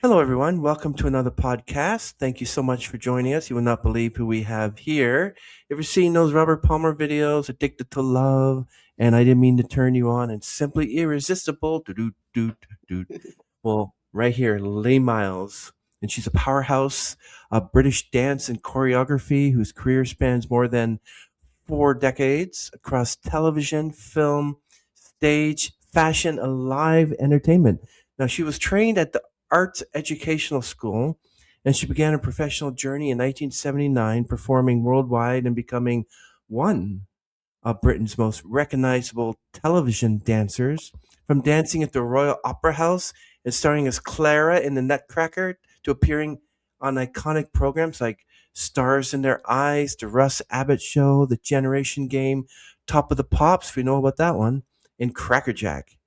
Hello, everyone. Welcome to another podcast. Thank you so much for joining us. You will not believe who we have here. Ever seen those Robert Palmer videos, Addicted to Love, and I Didn't Mean to Turn You On, and Simply Irresistible? Do. Well, right here, Leigh Miles. And she's a powerhouse of British dance and choreography whose career spans more than 4 decades across television, film, stage, fashion, and live entertainment. Now, she was trained at the Arts Educational School, and she began her professional journey in 1979, performing worldwide and becoming one of Britain's most recognizable television dancers. From dancing at the Royal Opera House and starring as Clara in the Nutcracker to appearing on iconic programs like Stars in Their Eyes, The Russ Abbot Show, The Generation Game, Top of the Pops, if you know about that one, and Crackerjack.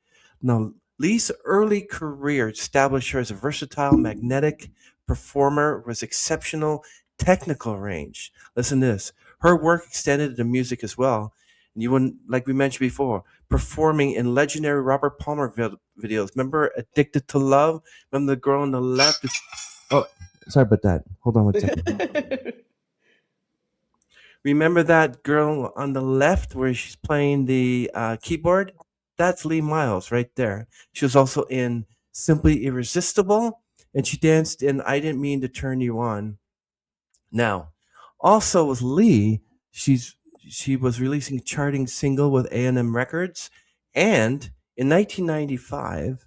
Now, Lee's early career established her as a versatile, magnetic performer with exceptional technical range. Listen to this. Her work extended to music as well. And you wouldn't, like we mentioned before, performing in legendary Robert Palmer videos. Remember Addicted to Love? Remember the girl on the left? Oh, sorry about that. Hold on one second. Remember that girl on the left where she's playing the keyboard? That's Leigh Miles right there. She was also in Simply Irresistible, and she danced in I Didn't Mean to Turn You On. Now, also with Leigh, she was releasing a charting single with A&M Records, and in 1995,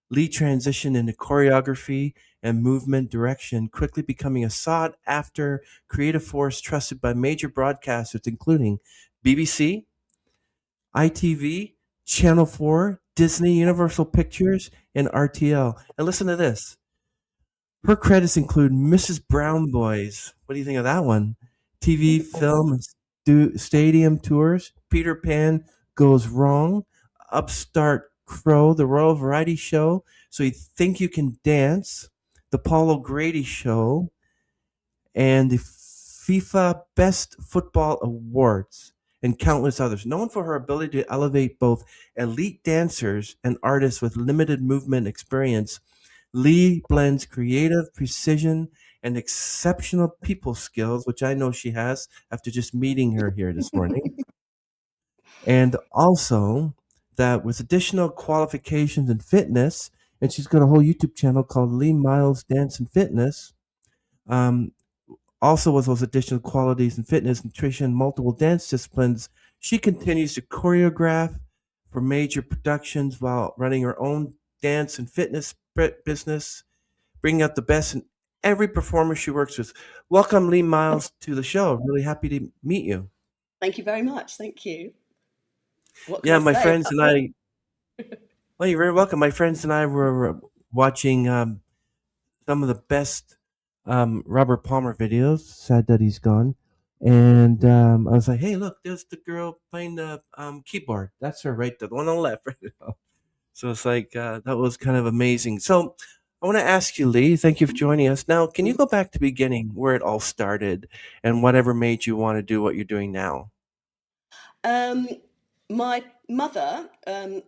Leigh transitioned into choreography and movement direction, quickly becoming a sought after creative force trusted by major broadcasters, including BBC, ITV, Channel 4, Disney, Universal Pictures, and RTL. And listen to this. Her credits include Mrs. Brown Boys. What do you think of that one? TV, film, and stadium tours. Peter Pan Goes Wrong. Upstart Crow, The Royal Variety Show. So You Think You Can Dance. The Paul O'Grady Show. And the FIFA Best Football Awards. And countless others. Known for her ability to elevate both elite dancers and artists with limited movement experience, Leigh blends creative precision and exceptional people skills, which I know she has after just meeting her here this morning. And also that with additional qualifications in fitness, and she's got a whole YouTube channel called Leigh Miles Dance and Fitness. Um, Also, with those additional qualities in fitness, nutrition, multiple dance disciplines, she continues to choreograph for major productions while running her own dance and fitness business, bringing out the best in every performer she works with. Welcome, Leigh Miles, to the show. Really happy to meet you. Thank you very much. Thank you. What can Yeah, I my say friends about and me? I. Well, you're very welcome. My friends and I were watching some of the best Robert Palmer videos. Sad that he's gone. And I was like, "Hey, look, there's the girl playing the keyboard. That's her right there, the one on the left, right now." So it's like that was kind of amazing. So I want to ask you, Leigh. Thank you for joining us. Now, can you go back to the beginning where it all started and whatever made you want to do what you're doing now? Um, my mother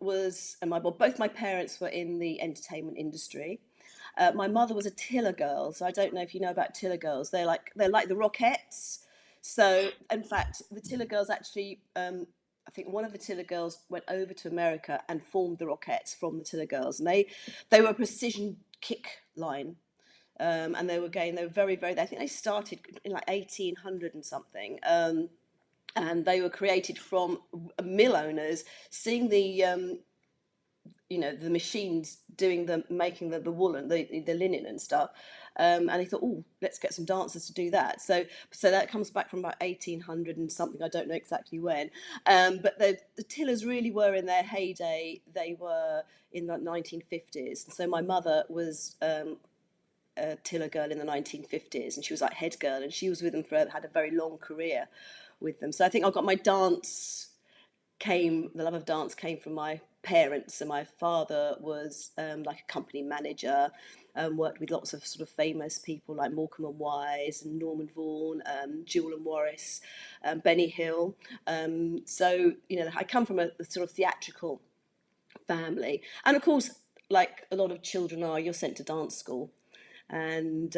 was, and both my parents were in the entertainment industry. My mother was a Tiller girl, so I don't know if you know about Tiller girls. They're like the Rockettes. So, in fact, the Tiller girls actually, I think one of the Tiller girls went over to America and formed the Rockettes from the Tiller girls, and they were a precision kick line. And they were very, very. I think they started in like 1800 and something. And they were created from mill owners seeing the machines doing the making the wool and the linen and stuff. And they thought, oh, let's get some dancers to do that. So that comes back from about 1800 and something. I don't know exactly when. But the Tillers really were in their heyday. They were in the 1950s. So my mother was a Tiller girl in the 1950s, and she was like head girl, and she was with them had a very long career with them. So I think I got my the love of dance came from my parents, and my father was like a company manager, worked with lots of sort of famous people like Morecambe and Wise and Norman Vaughan, Jewel and Morris, Benny Hill. So I come from a sort of theatrical family, and of course like a lot of children are, you're sent to dance school, and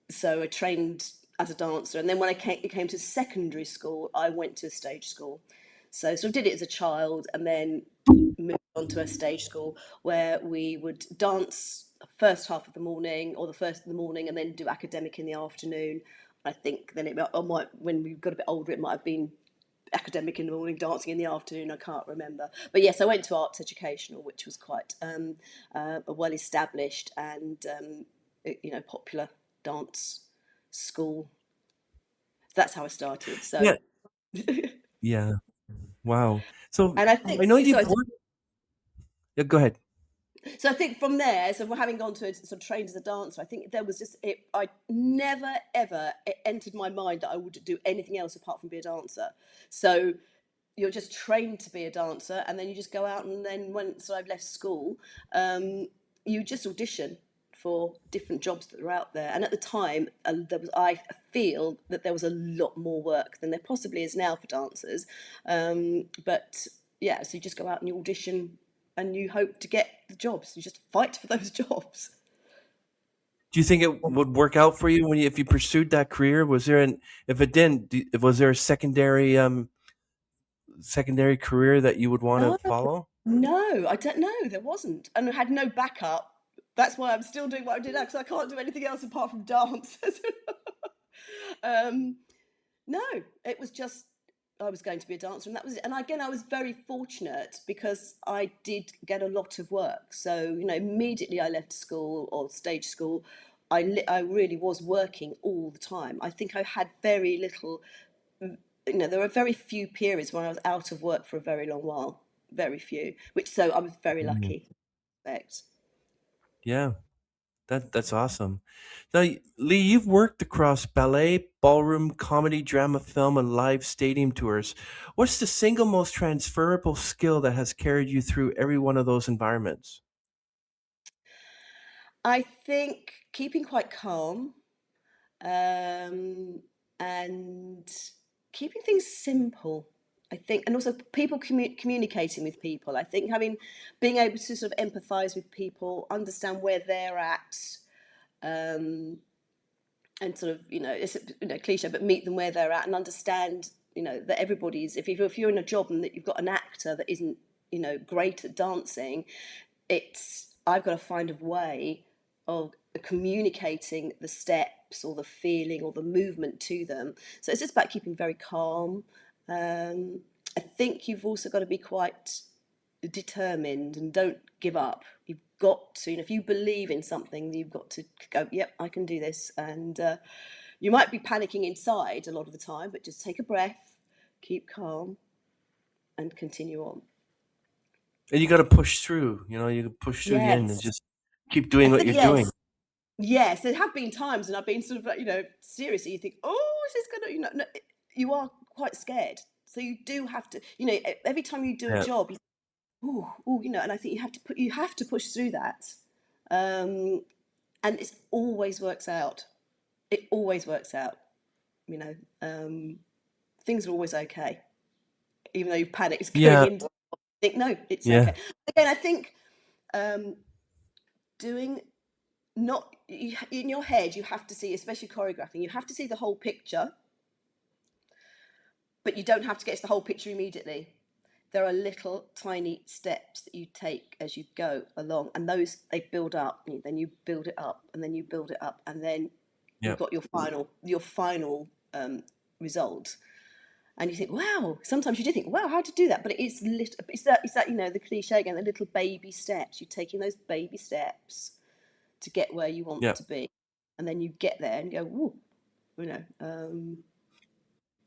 so I trained as a dancer, and then when it came to secondary school, I went to a stage school. So sort of did it as a child, and then moved on to a stage school where we would dance the first half of the morning, or the first of the morning, and then do academic in the afternoon. I think then when we got a bit older, it might have been academic in the morning, dancing in the afternoon. I can't remember, but yes, I went to arts educational, which was quite a well established and popular dance school. That's how I started. Yeah. So, Yeah. Wow. So and I I think know you've so. worked. Yeah, go ahead. So I think from there, so having gone to sort of trained as a dancer, I think there was just it. I never ever it entered my mind that I would do anything else apart from be a dancer. So you're just trained to be a dancer, and then you just go out, and then once I've left school, you just audition for different jobs that are out there. And at the time, I feel that there was a lot more work than there possibly is now for dancers. But yeah, so you just go out and you audition, and you hope to get the jobs. You just fight for those jobs. Do you think it would work out for you if you pursued that career? Was there an if it didn't, was there a secondary career that you would want No, to follow? no, I don't know. There wasn't, and I had no backup. That's why I'm still doing what I did now, because I can't do anything else apart from dance. um, no, it was just I was going to be a dancer, and that was it. And again, I was very fortunate because I did get a lot of work. So immediately I left school or stage school, I really was working all the time. I think I had very little. There were very few periods when I was out of work for a very long while. Very few, which so I was very Mm, lucky. Thanks. yeah, that's awesome. Now, Lee, you've worked across ballet, ballroom, comedy, drama, film, and live stadium tours. What's the single most transferable skill that has carried you through every one of those environments? I think keeping quite calm, um, and keeping things simple. I think, and also people communicating with people. I think being able to sort of empathise with people, understand where they're at, um, and sort of it's cliche, but meet them where they're at and understand that everybody's if you're in a job and that you've got an actor that isn't great at dancing, it's I've got to find a way of communicating the steps or the feeling or the movement to them. So it's just about keeping very calm. I think you've also got to be quite determined and don't give up. You've got to, if you believe in something, you've got to go, yep, I can do this. And you might be panicking inside a lot of the time, but just take a breath, keep calm, and continue on. And you got to push through. You push through the end and Yes. just keep I doing what think, you're doing. yes. Yes, there have been times, and I've been sort of like, seriously, you think, oh, is this going to, no, you are quite scared. So you do have to, every time you do a Yeah. job, you and I think you have to push through that. Um, and it always works out. It always works out. You know, um, things are always okay, even though you've panicked going Yeah. into. Think no, it's Yeah. okay. Again, I think um, doing not in your head, you have to see, especially choreographing, you have to see the whole picture, but you don't have to get to the whole picture immediately. There are little tiny steps that you take as you go along, and those they build up. Then you build it up, and then you build it up, and then Yeah. you've got your final result. And you think, wow. Sometimes you do think, wow, how to do that? But it's that the cliche again, the little baby steps. You're taking those baby steps to get where you want Yeah. to be, and then you get there and go, whoa, you know.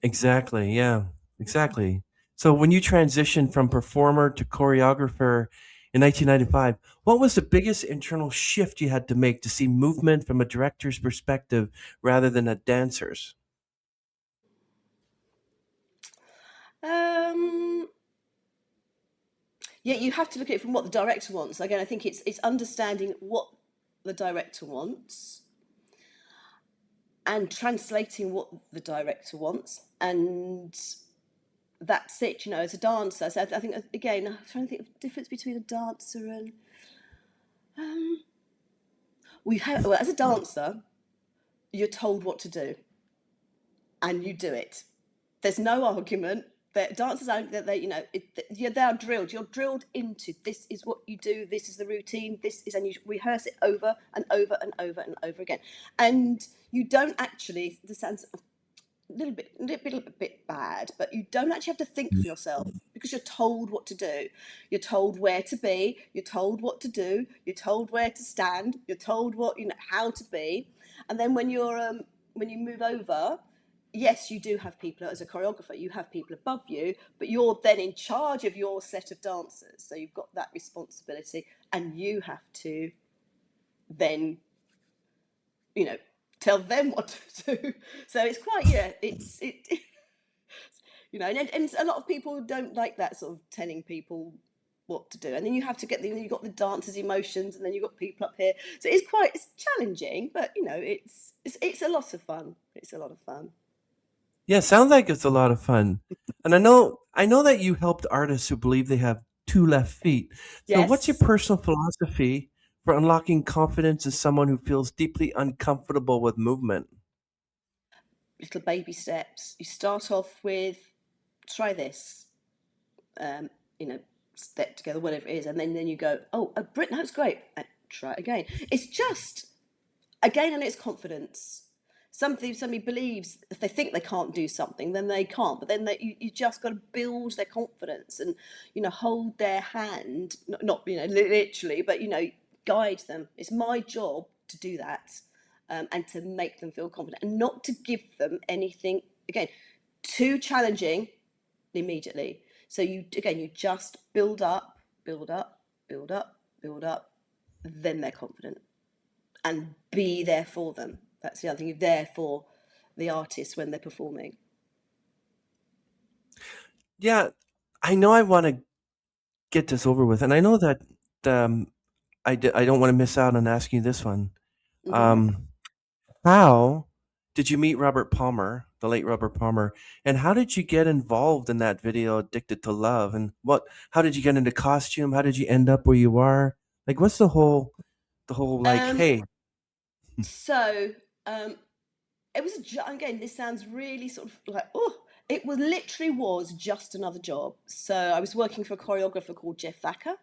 Exactly. Yeah. Exactly. So when you transitioned from performer to choreographer in 1995, what was the biggest internal shift you had to make to see movement from a director's perspective rather than a dancer's? Um, yeah, you have to look at it from what the director wants. Again, I think it's understanding what the director wants and translating what the director wants, and that's it. As a dancer, so I think again, I'm trying to think of the difference between a dancer and Um, well, as a dancer, you're told what to do, and you do it. There's no argument. That dancers aren't that they are drilled. You're drilled into this is what you do. This is the routine. This is, and you rehearse it over and over and over and over again. And you don't actually. This sounds a little bit bad, but you don't actually have to think for yourself because you're told what to do. You're told where to be. You're told what to do. You're told where to stand. You're told how to be. And then when you move over, yes, you do have people as a choreographer. You have people above you, but you're then in charge of your set of dancers. So you've got that responsibility, and you have to then you know tell them what to do. So it's quite it and a lot of people don't like that sort of telling people what to do, and then you have to you've got the dancers' emotions, and then you've got people up here. So it's challenging, but it's a lot of fun. It's a lot of fun. Yeah, sounds like it's a lot of fun. And I know that you helped artists who believe they have two left feet. So what's your Yes, personal philosophy for unlocking confidence in someone who feels deeply uncomfortable with movement? little baby steps. You start off with try this, um, you know, step together, whatever it is, and then you go, oh, Brit, that's great. Try it again. It's just again, and it's confidence. Somebody believes if they think they can't do something, then they can't. But then you just got to build their confidence and hold their hand, not literally, but guide them. It's my job to do that, and to make them feel confident, and not to give them anything again too challenging immediately. So you just build up, build up, build up, build up. Then they're confident, and be there for them. That's the other thing. You're there for the artist when they're performing. Yeah, I know I want to get this over with, and I know that um, I don't want to miss out on asking you this one. Hmm. Um, how did you meet Robert Palmer, the late Robert Palmer, and how did you get involved in that video, "Addicted to Love"? And how did you get into costume? How did you end up where you are? Like, what's the whole like? Um, Hey, so it was again. This sounds really sort of like it was literally was just another job. So I was working for a choreographer called Jeff Thacker.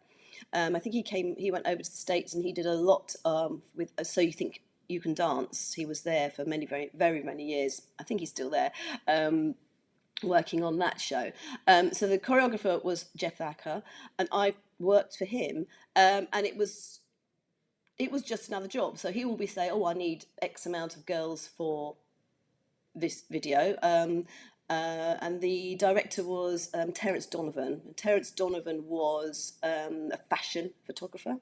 I think he went over to the States, and he did a lot with So You Think You Can Dance. He was there for many, very, very many years. I think he's still there. Um, Working on that show. So the choreographer was Jeff Thacker, and I worked for him. And it was just another job. So he will be saying, "Oh, I need X amount of girls for this video." And the director was Terence Donovan. Terence Donovan was a fashion photographer.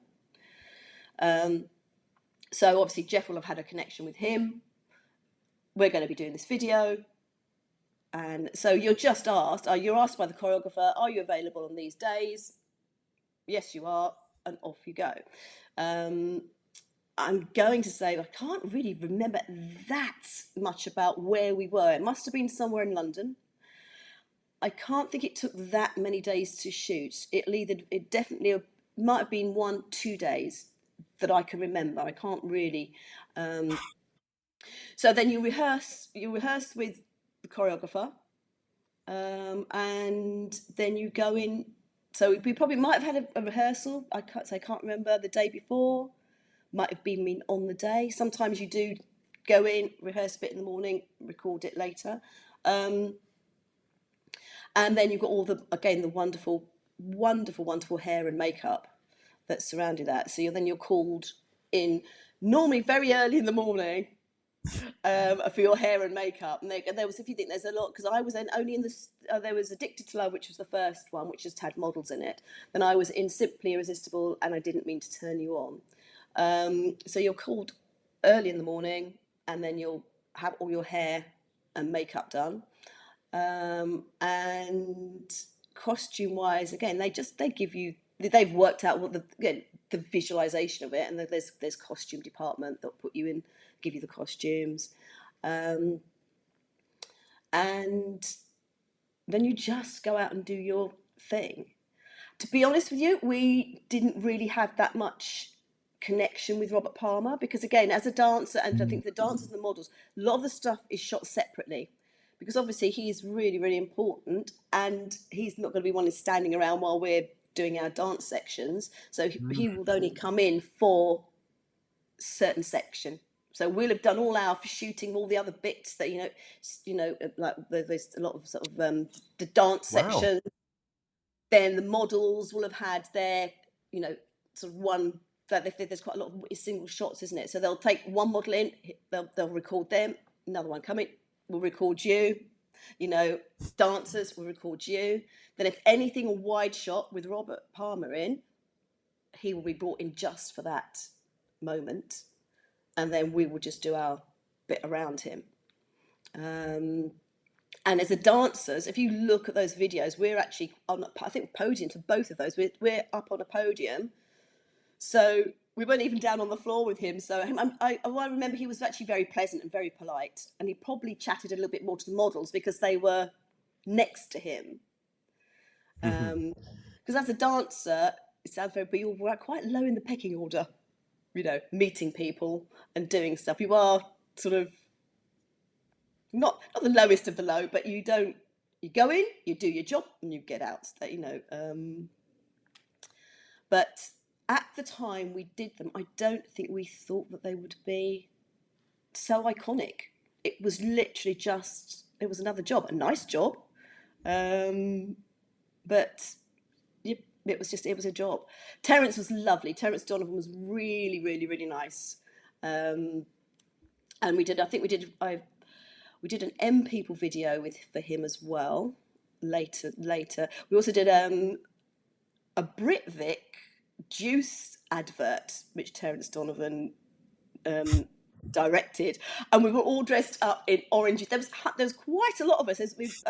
So obviously Jeff will have had a connection with him. We're going to be doing this video. And so you're asked by the choreographer, are you available on these days? Yes, you are, and off you go. Um, I'm going to say I can't really remember that much about where we were. It must have been somewhere in London. I can't think it took that many days to shoot. It definitely might have been 1, 2 days that I can remember. I can't really. So then you rehearse. You rehearse with the choreographer, and then you go in. So we probably might have had a rehearsal. I can't remember the day before. Might have been on the day. Sometimes you do go in, rehearse a bit in the morning, record it later, and then you've got all the wonderful, wonderful, wonderful hair and makeup that surrounded that. So you're called in normally very early in the morning, for your hair and makeup. And there was, if you think there's a lot, because I was then only in this, there was Addicted to Love, which was the first one, which just had models in it. Then I was in Simply Irresistible, and I Didn't Mean to Turn You On. So you're called early in the morning, and then you'll have all your hair and makeup done. And costume wise, again, they give you, they've worked out what the visualization of it, and there's costume department that put you in, give you the costumes, and then you just go out and do your thing. To be honest with you, we didn't really have that much connection with Robert Palmer, because again, as a dancer, and I think the dancers and the models, a lot of the stuff is shot separately, because obviously he's really, really important, and he's not going to be one standing around while we're doing our dance sections. So he will only come in for certain section. So we'll have done all our shooting, all the other bits that like there's a lot of sort of the dance Wow. section. Then the models will have had their, sort of one. There's quite a lot of single shots, isn't it? So they'll take one model in, they'll record them. Another one coming, we'll record you. Dancers will record you. Then if anything a wide shot with Robert Palmer in, he will be brought in just for that moment, and then we will just do our bit around him. And as the dancers, if you look at those videos, we're actually on, I think, podiums for both of those. We're up on a podium, so we weren't even down on the floor with him. So I remember he was actually very pleasant and very polite, and he probably chatted a little bit more to the models because they were next to him. Because as a dancer, it sounds very, but you're quite low in the pecking order, meeting people and doing stuff. You are sort of not the lowest of the low, but you go in, you do your job, and you get out. But at the time we did them, I don't think we thought that they would be so iconic. It was literally it was another job, a nice job, but it was a job. Terence was lovely. Terence Donovan was really, really, really nice. And we did an M People video for him as well. Later, we also did a Britvic juice advert, which Terence Donovan directed, and we were all dressed up in orange. There was quite a lot of us.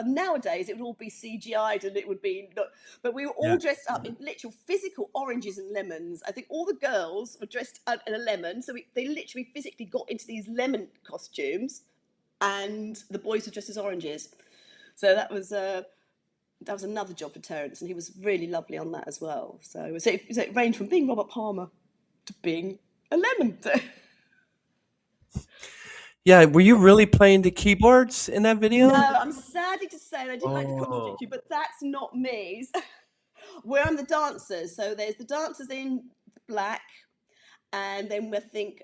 Nowadays it would all be CGI'd and it would be, but we were all dressed up in literal physical oranges and lemons. I think all the girls were dressed in a lemon, so they literally physically got into these lemon costumes, and the boys were dressed as oranges. So that was another job for Terence, and he was really lovely on that as well. So it ranged from being Robert Palmer to being a lemon. Yeah, were you really playing the keyboards in that No, video? I'm sadly to say, and I didn't like to Oh. contradict you, but that's not me. Where I'm the dancers. So there's the dancers in black, and then I can't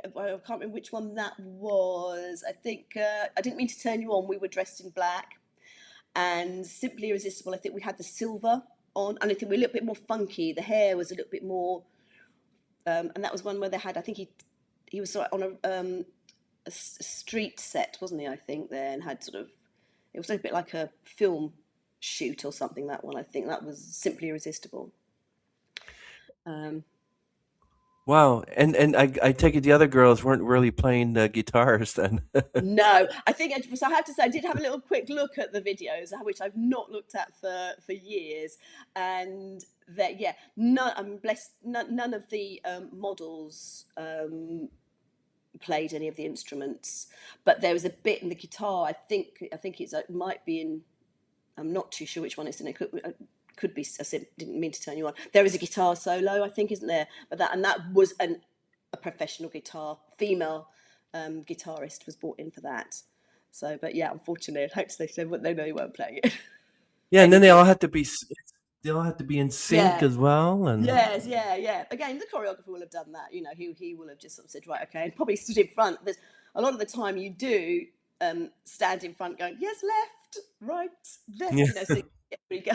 remember which one that was. I think I Didn't Mean to Turn You On. We were dressed in black, and Simply Irresistible. I think we had the silver on, and I think we were a little bit more funky. The hair was a little bit more, and that was one where they had. I think he was sort of on a street set, wasn't he? I think there, and had sort of, it was a bit like a film shoot or something. That one, I think that was Simply Irresistible. Wow. And I take it the other girls weren't really playing the guitars then. No, so I have to say I did have a little quick look at the videos, which I've not looked at for years, and that I'm blessed. None of the models played any of the instruments, but there was a bit in the guitar. I think it might be in. I'm not too sure which one it's in. It could be. I said, didn't mean to turn you on. There is a guitar solo, I think, isn't there? But that was a professional female guitarist was brought in for that. So, but yeah, unfortunately, hopefully they know they weren't playing it. Yeah, and then Anything. they all had to be in sync Yeah. as well. And Yes, yeah. Again, the choreographer will have done that. He will have just sort of said, right, okay, and probably stood in front. There's a lot of the time you do stand in front, going, yes, left, right, left. yeah, So we go.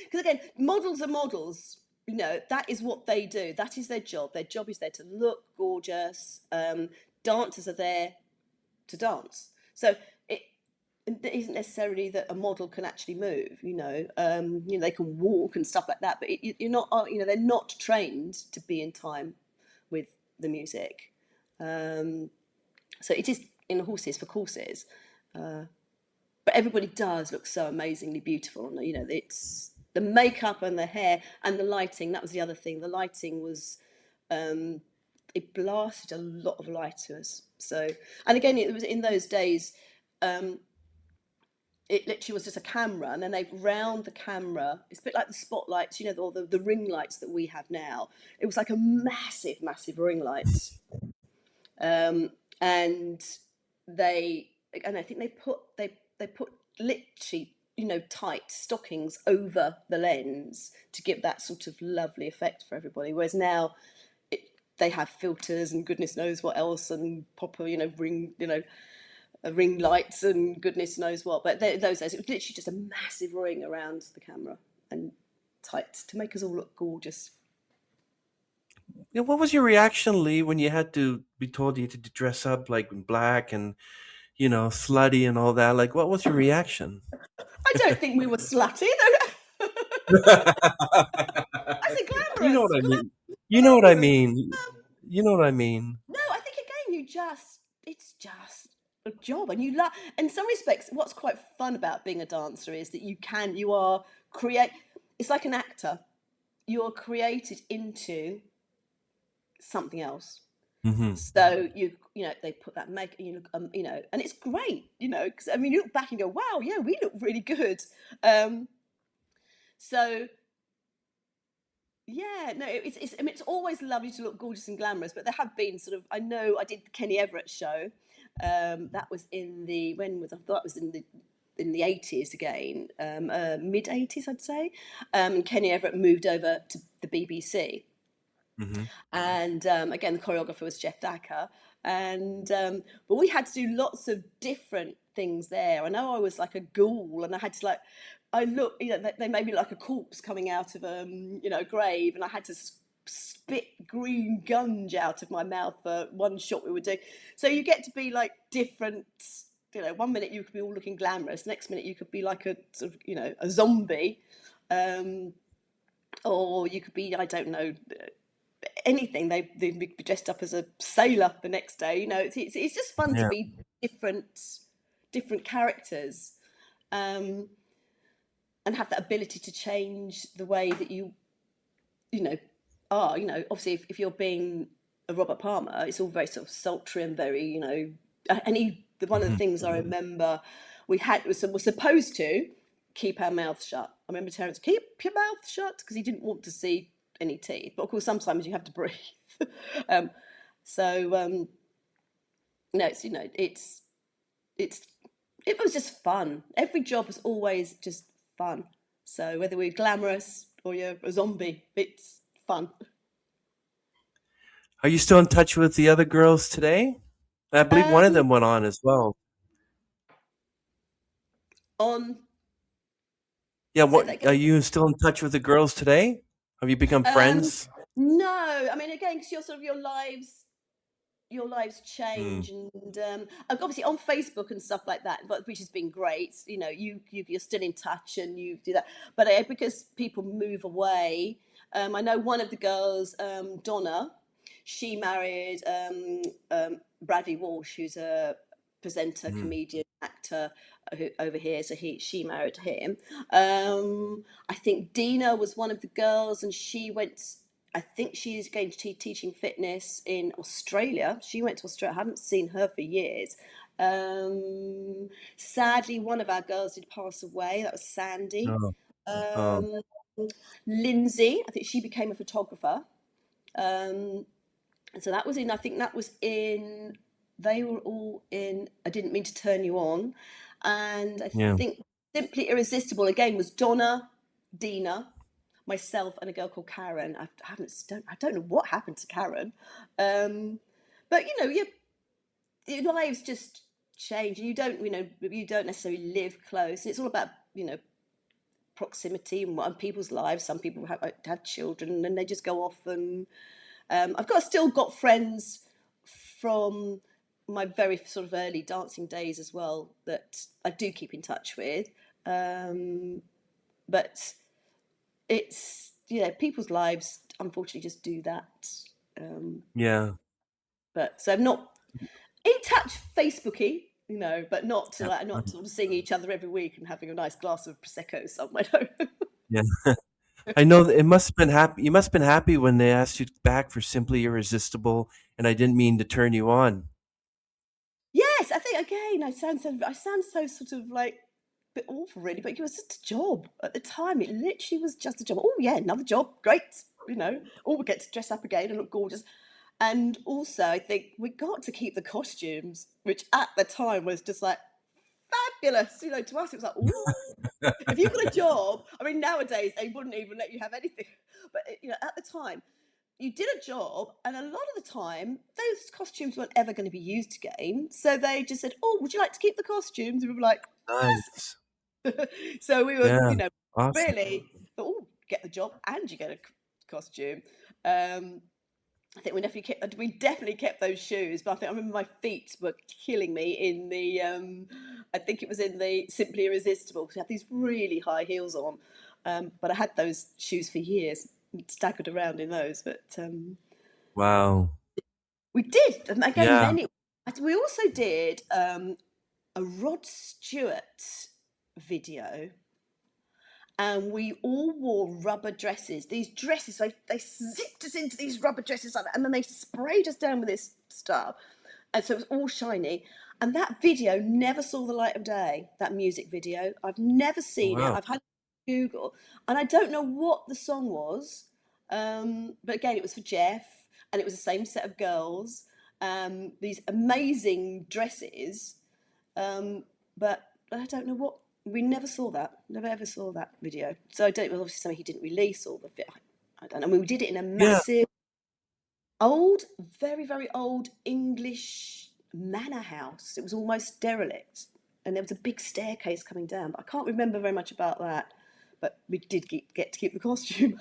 Because again, models are models. That is what they do. That is their job. Their job is there to look gorgeous. Dancers are there to dance. So it isn't necessarily that a model can actually move. They can walk and stuff like that, but you're not. They're not trained to be in time with the music. So it is in horses for courses, but everybody does look so amazingly beautiful. And it's the makeup and the hair and the lighting. That was the other thing. The lighting was. It blasted a lot of light to us. So, and again, it was in those days. it literally was just a camera, and then they round the camera. It's a bit like the spotlights, you know, or the ring lights that we have now. It was like a massive, massive ring light, um, and they and I think they put literally, you know, tight stockings over the lens to give that sort of lovely effect for everybody. Whereas now it, they have filters and goodness knows what else, and proper, you know, ring lights and goodness knows what. But those days, it was literally just a massive ring around the camera and tight to make us all look gorgeous. Yeah, what was your reaction, Lee, when you had to be told you had to dress up like in black and slutty and all that? Like, what was your reaction? I don't think we were slutty. I said You know glamorous, what I mean. You know what I glamorous. mean. You know what I mean. No, I think again, it's just a job, and you love. In some respects, what's quite fun about being a dancer is that you are create. It's like an actor. You are created into something else. Hmm. So you know they put that make you look you know, and it's great, you know, because I mean you look back and go, wow, yeah, we look really good. Um, so yeah, no, it's I mean it's always lovely to look gorgeous and glamorous, but there have been sort of, I know I did the Kenny Everett show. That was in the when was I thought it was in the 80s again, mid 80s I'd say. Kenny Everett moved over to the BBC, Hmm. and again the choreographer was Jeff Thacker, and but we had to do lots of different things there. I know I was like a ghoul, and I had to like, I look, you know, they made me like a corpse coming out of you know, a grave, and I had to spit green gunge out of my mouth for one shot we were doing. So you get to be like different, you know, one minute you could be all looking glamorous, next minute you could be like a sort of, you know, a zombie, um, or you could be, I don't know, anything. They'd be dressed up as a sailor the next day. You know, it's just fun to Yeah. be different characters, um, and have that ability to change the way that you know are. You know, obviously if you're being a Robert Palmer, it's all very sort of sultry and very, you know. And one of the Hmm. things I remember we had was supposed to keep our mouths shut. I remember Terence, keep your mouth shut, because he didn't want to see any teeth. But of course, sometimes you have to breathe. um, so no, it's, you know, it's it was just fun. Every job was always just fun. So whether we're glamorous or you're a zombie, it's fun. Are you still in touch with the other girls today? I believe one of Um, them went on as well. on Yeah. Say What that are again. you still in touch with the girls today? Have you become Um, friends? no, I mean again, because your lives Mm. change, and obviously on Facebook and stuff like that, but which has been great. You know, you're still in touch and you do that, but because people move away. I know one of the girls, Donna, she married Bradley Walsh, who's a presenter, Mm. comedian, actor, over here. So she married him. I think Dina was one of the girls, and she went. I think she's going to teaching fitness in Australia. She went to Australia. I haven't seen her for years. Sadly, one of our girls did pass away. That was Sandy. Oh. Oh. Um, Lindsay, I think she became a photographer. Um, and so that was in, I think that was in, they were all in I Didn't Mean to Turn You On. And I Yeah. think Simply Irresistible again was Donna, Dina, myself, and a girl called Karen. I don't know what happened to Karen. But you know, your lives just change, and you don't necessarily live close. And it's all about, you know, proximity and what people's lives. Some people have children and then they just go off, and I've still got friends from my very sort of early dancing days as well that I do keep in touch with. Um, but it's, yeah, people's lives unfortunately just do that. Um, Yeah. but so I'm not in touch Facebooky, you know, but Yeah. not sort of seeing each other every week and having a nice glass of prosecco somewhere. Yeah. I know that it must have been happy. You must have been happy when they asked you back for Simply Irresistible, and I didn't mean to turn you on. Yes, I think again I sound so sort of like bit awful, really, but it was just a job at the time. It literally was just a job. Oh yeah, another job, great. Oh, we get to dress up again and look gorgeous. And also, I think we got to keep the costumes, which at the time was just like fabulous. To us, it was like, ooh. If you got a job, I mean, nowadays they wouldn't even let you have anything. But at the time, you did a job, and a lot of the time, those costumes weren't ever going to be used again. So they just said, "Oh, would you like to keep the costumes?" And we were like, Nice. "Yes." So we were, Yeah. Awesome. really, oh, get the job and you get a costume. Um, I think we definitely kept those shoes, but I remember my feet were killing me in the I think it was in the Simply Irresistible, because I had these really high heels on. But I had those shoes for years, staggered around in those. But Wow. we did, and again, Yeah. many. We also did a Rod Stewart video, and we all wore rubber dresses. These dresses, they zipped us into these rubber dresses like that, and then they sprayed us down with this stuff. And so it was all shiny. And that video never saw the light of day, that music video. I've never seen it. Wow. I've had to Google, and I don't know what the song was. But again, it was for Jeff, and it was the same set of girls, these amazing dresses. But I don't know what. We never saw that. Never ever saw that video. So I don't. Well, obviously, something he didn't release, or I don't know. I mean, we did it in a Yeah. massive, old, very very old English manor house. It was almost derelict, and there was a big staircase coming down. But I can't remember very much about that. But we did get to keep the costume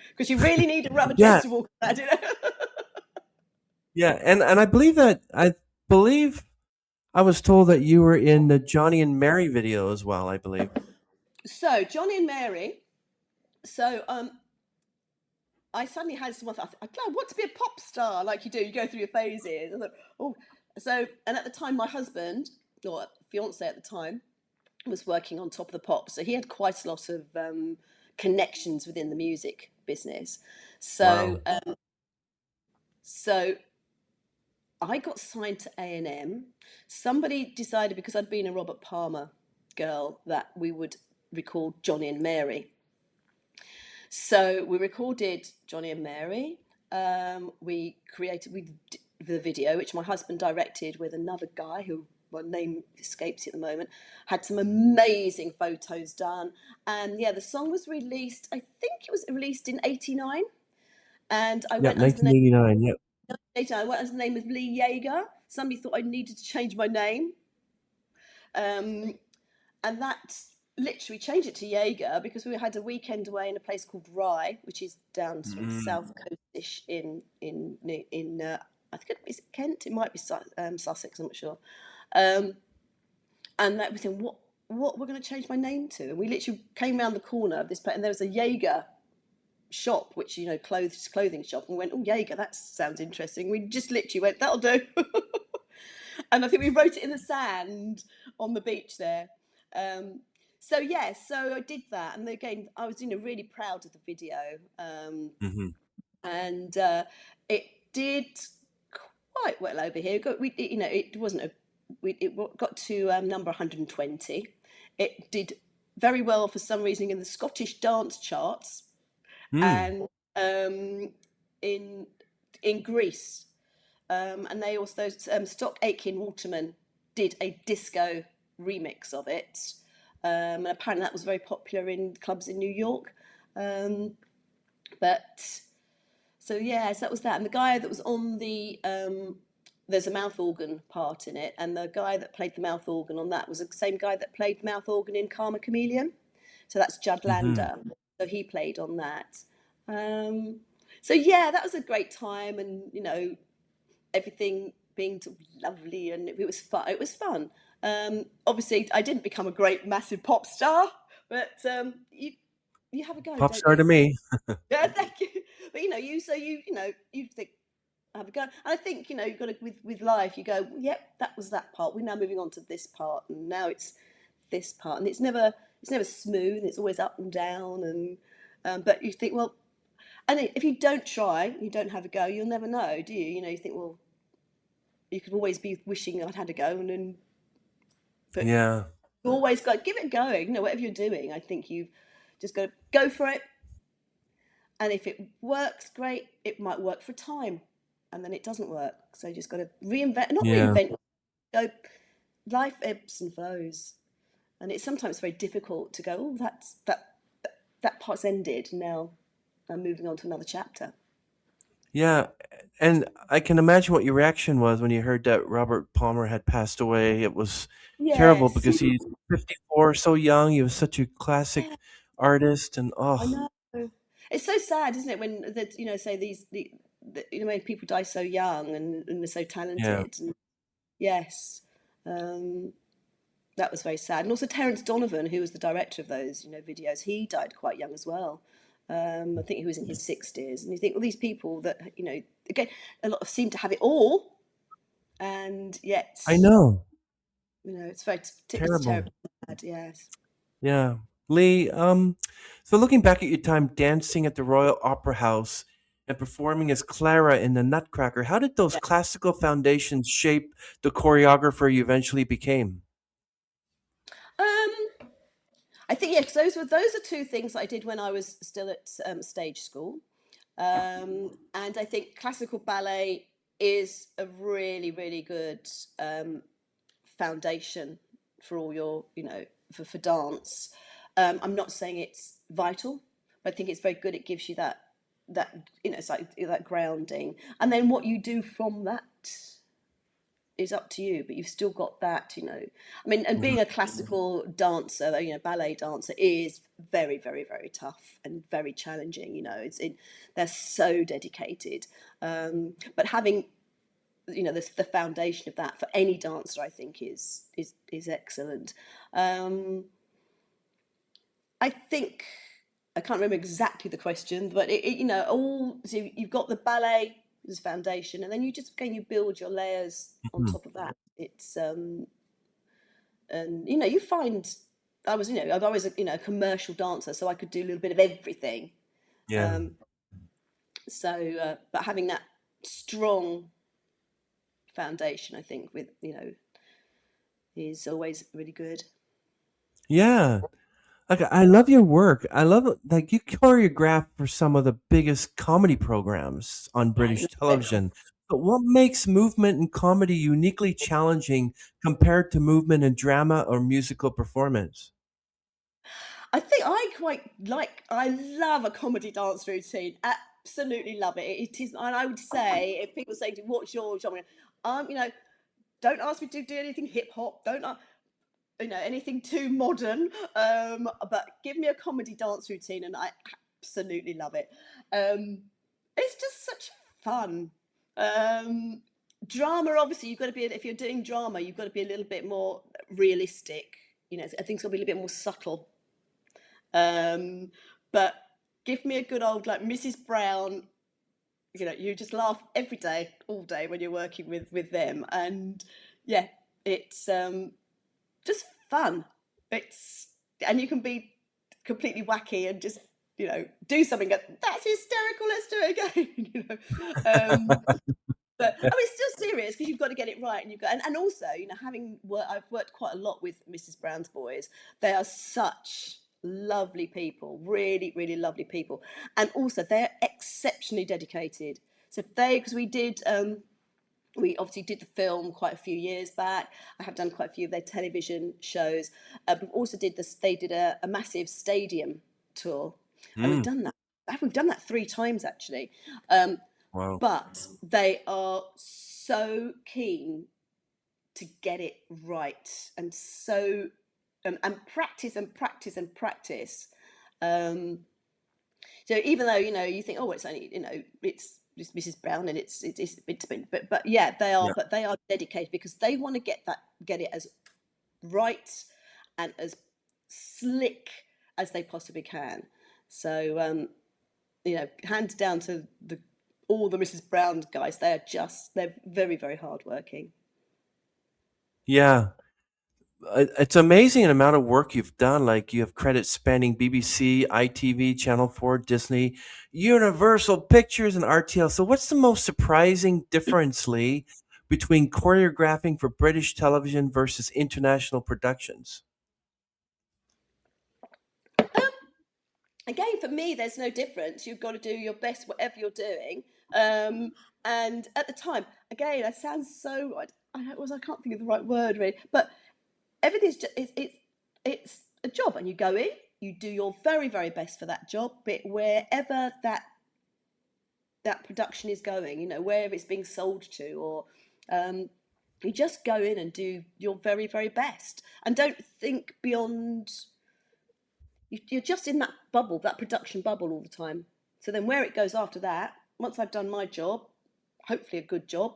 because you really need a rubber dress Yeah. to walk that. Yeah. And I believe I was told that you were in the Johnny and Mary video as well, I believe. So Johnny and Mary. So I suddenly had someone. I want to be a pop star, like you do. You go through your phases. I thought, oh, and at the time, my husband or fiance at the time was working on Top of the Pops, so he had quite a lot of connections within the music business. So, Wow. so I got signed to A&M. Somebody decided, because I'd been a Robert Palmer girl, that we would record Johnny and Mary. So we recorded Johnny and Mary. We created the video, which my husband directed with another guy who, my name escapes at the moment. Had some amazing photos done, and yeah, the song was released. I think it was released in '89, and I Yep, went under the name. 1989. Yep. I went under the name of Lee Yeager. Somebody thought I needed to change my name. Um, and that literally changed it to Jaeger because we had a weekend away in a place called Rye, which is down sort of Mm. south coastish in I think it's Kent. It might be Sussex. I'm not sure. Um, and that was in what we're going to change my name to. And we literally came around the corner of this place, and there was a Jaeger shop, which clothing shop, and we went, oh, Jaeger, that sounds interesting. We just literally went, that'll do. And I think we wrote it in the sand on the beach there. Um, so yeah, so I did that, and again, I was really proud of the video, Hmm. and it did quite well over here. It wasn't it got to number 120. It did very well for some reason in the Scottish dance charts, Mm. and in Greece. And they also Stock Aitken Waterman did a disco remix of it, and apparently that was very popular in clubs in New York. Um, but so yeah, so that was that. And the guy that was on there's a mouth organ part in it, and the guy that played the mouth organ on that was the same guy that played the mouth organ in Karma Chameleon. So that's Judd Hmm. Lander. So he played on that. Um, so yeah, that was a great time, and everything being lovely, and it was fun. It was fun. Obviously, I didn't become a great, massive pop star, but you have a go, Pop don't star you? to me. Yeah, thank you. But you think have a go, and I think you've got to with life. You go, yep, that was that part. We're now moving on to this part, and now it's this part, and it's never smooth. It's always up and down, and but you think, well, and if you don't try, you don't have a go, you'll never know, do you? You think, well, you could always be wishing I'd had a go, and then but Yeah. You always got to give it going. Whatever you're doing, I think you've just got to go for it. And if it works, great. It might work for a time, and then it doesn't work. So you just got to reinvent, not Yeah. reinvent. Go, life ebbs and flows, and it's sometimes very difficult to go. Oh, that part's ended. Now I'm moving on to another chapter. Yeah, and I can imagine what your reaction was when you heard that Robert Palmer had passed away. It was terrible Yes, because he's 54, so young. He was such a yeah, classic artist, and I oh, know. It's so sad, isn't it, when say when people die so young and they're so yeah, talented. And yes, um, that was very sad. And also Terence Donovan, who was the director of those, videos, he died quite young as well. I think he was in his 60s. And you think, well, these people that, again, a lot of seem to have it all, and yet, I know, it's terrible. terribly sad. Yes. Yeah, Lee. So looking back at your time dancing at the Royal Opera House and performing as Clara in the Nutcracker, how did those Yeah. classical foundations shape the choreographer you eventually became? Um, I think yes, those are two things that I did when I was still at stage school, and I think classical ballet is a really really good foundation for all your for dance. I'm not saying it's vital, but I think it's very good. It gives you that it's like that grounding, and then what you do from that is up to you, but you've still got that, I mean, and Mhm. being a classical dancer, ballet dancer is very, very, very tough and very challenging. They're so dedicated. But having, the foundation of that for any dancer, I think is excellent. Um, I think I can't remember exactly the question, but all so you've got the ballet as foundation, and then you build your layers on Mhm. top of that. It's and you find I'm always a commercial dancer, so I could do a little bit of everything. Yeah. Um, but having that strong foundation, I think, with is always really good. Yeah. Like I love your work. I love it. Like you choreograph for some of the biggest comedy programs on I British love it. television. But what makes movement and comedy uniquely challenging compared to movement in drama or musical performance? I think I quite like. I love a comedy dance routine. Absolutely love it. It is, and I would say if people say, "What's your genre?" Um, you know, don't ask me to do anything hip hop. Don't anything too modern. But give me a comedy dance routine, and I absolutely love it. Um, it's just such fun. Um, Drama, obviously, you've got to be. If you're doing drama, you've got to be a little bit more realistic. I think it's got to be a little bit more subtle. Um, but give me a good old like Mrs. Brown. You just laugh every day, all day when you're working with them, and yeah, it's just fun. It's and you can be completely wacky and just do something. That's hysterical. Let's do it again. But I mean, it's still serious because you've got to get it right, and and also, I've worked quite a lot with Mrs. Brown's boys. They are such lovely people, really, really lovely people, and also they're exceptionally dedicated. So because we obviously did the film quite a few years back. I have done quite a few of their television shows. But also did this. They did a massive stadium tour, and we've Mm, done that. We've done that 3 times actually. Um, wow. but they are so keen to get it right, and so and practice and practice and practice. Um, so even though you think, oh, it's only it's Mrs. Brown and it's been, but yeah, Yeah. they are dedicated because they want to get it as right and as slick as they possibly can. So hands down to the all the Mrs. Brown guys. They're very very hardworking. Yeah. It's amazing the amount of work you've done. Like you have credits spanning BBC, ITV, Channel 4, Disney, Universal Pictures, and RTL. So, what's the most surprising difference, Lee, between choreographing for British television versus international productions? again, for me, there's no difference. You've got to do your best, whatever you're doing. Um, and at the time, again, I sound so, I can't think of the right word really, but everything's just, it's a job, and you go in, you do your very, very best for that job, but wherever that production is going, wherever it's being sold to, or um, you just go in and do your very, very best, and don't think beyond. You're just in that bubble, that production bubble all the time. So then, where it goes after that, once I've done my job, hopefully a good job,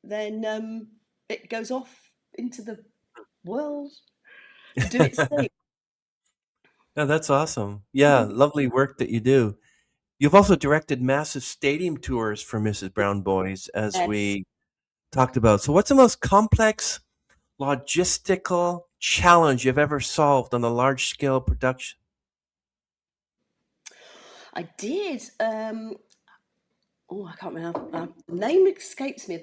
then it goes off into the world to do its thing. Yeah, that's awesome. Yeah, lovely work that you do. You've also directed massive stadium tours for Mrs. Brown Boys, as Yes, we talked about. So, what's the most complex logistical challenge you've ever solved on a large scale production? I did. Oh, I can't remember. The name escapes me of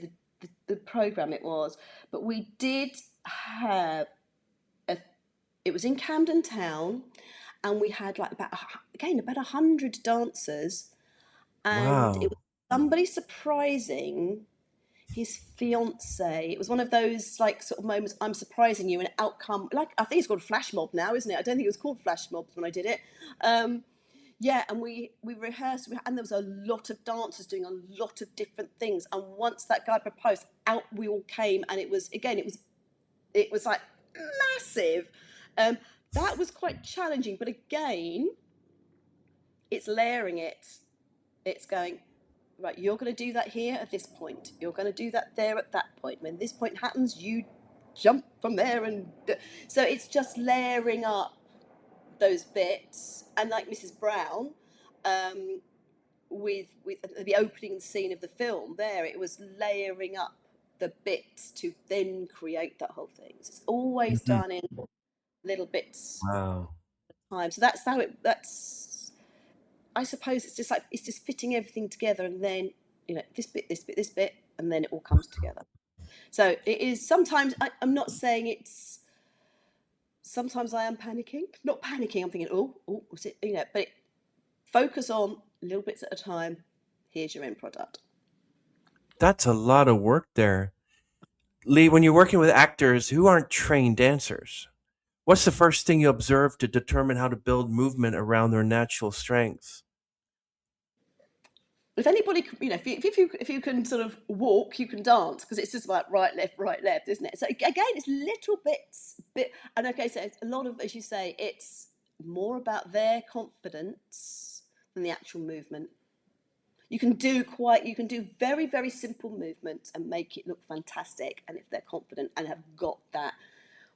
the program it was, but we did have a. It was in Camden Town, and we had like about 100 dancers, and it was Wow. somebody surprising his fiance. It was one of those like sort of moments. I'm surprising you, and outcome like I think it's called flash mob now, isn't it? I don't think it was called flash mobs when I did it. Um, yeah, and we rehearsed, and there was a lot of dancers doing a lot of different things. And once that guy proposed, out we all came, and it was again, it was like massive. Um, that was quite challenging, but again, it's layering it. It's going, right, you're going to do that here at this point. You're going to do that there at that point. When this point happens, you jump from there. So it's just layering up those bits. And like Mrs. Brown, um, with the opening scene of the film, there it was layering up the bits to then create that whole thing. So it's always Mhm. done in little bits Wow. at a time. So that's how it. That's, I suppose it's just fitting everything together, and then this bit, this bit, this bit, and then it all comes together. So it is sometimes. I'm not saying it's. Sometimes I am panicking. Not panicking. I'm thinking, oh, was it? But focus on little bits at a time. Here's your end product. That's a lot of work there. Lee, when you're working with actors who aren't trained dancers, what's the first thing you observe to determine how to build movement around their natural strengths? If anybody, if you can sort of walk, you can dance, because it's just like right, left, isn't it? So again, it's little bit, and okay, so it's a lot of, as you say, it's more about their confidence than the actual movement. You can do very, very simple movements and make it look fantastic, and if they're confident and have got that,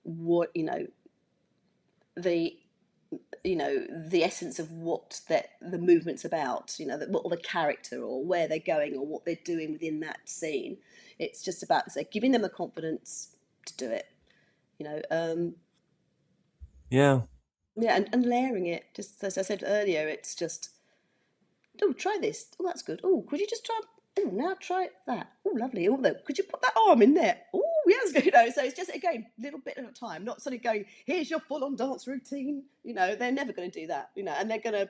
what the the essence of what the movement's about, what the character or where they're going or what they're doing within that scene. It's just about giving them the confidence to do it, you know um Yeah. yeah, and layering it, just as I said earlier. It's just, oh, try this, oh, that's good, oh, could you just try, oh, now try that, oh, lovely, oh, could you put that arm in there, oh, yes, so it's just, again, little bit at a time, not suddenly going, here's your full-on dance routine. They're never going to do that, and they're going to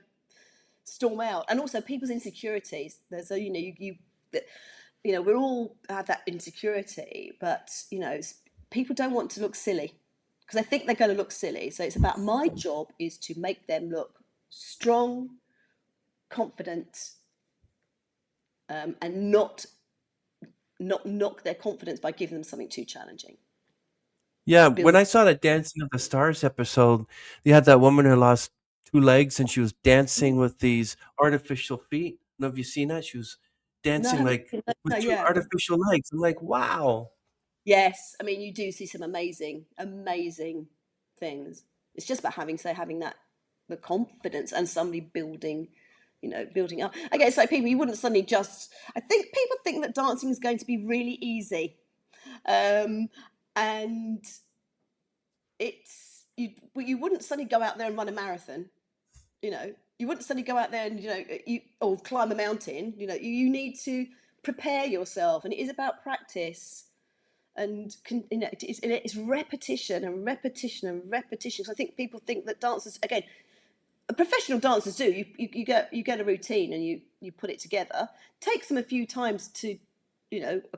storm out. And also people's insecurities. There's a, we all have that insecurity, but people don't want to look silly because they think they're going to look silly. So it's about, my job is to make them look strong, confident, and not knock their confidence by giving them something too challenging. Yeah, when Build. I saw that Dancing of the Stars episode, they had that woman who lost two legs and she was dancing with these artificial feet. Know, have you seen that? She was No, I dancing haven't like seen that. No, with two yeah. artificial legs. I'm like, wow. Yes, I mean, you do see some amazing, amazing things. It's just about having that, the confidence, and somebody building up. Okay, so people, you wouldn't suddenly just. I think people think that dancing is going to be really easy, um, and you wouldn't suddenly go out there and run a marathon. You wouldn't suddenly go out there and or climb a mountain. You need to prepare yourself, and it is about practice, and it's repetition and repetition and repetition. So I think people think that dancers, again, professional dancers do. You get a routine and you put it together. Takes them a few times to,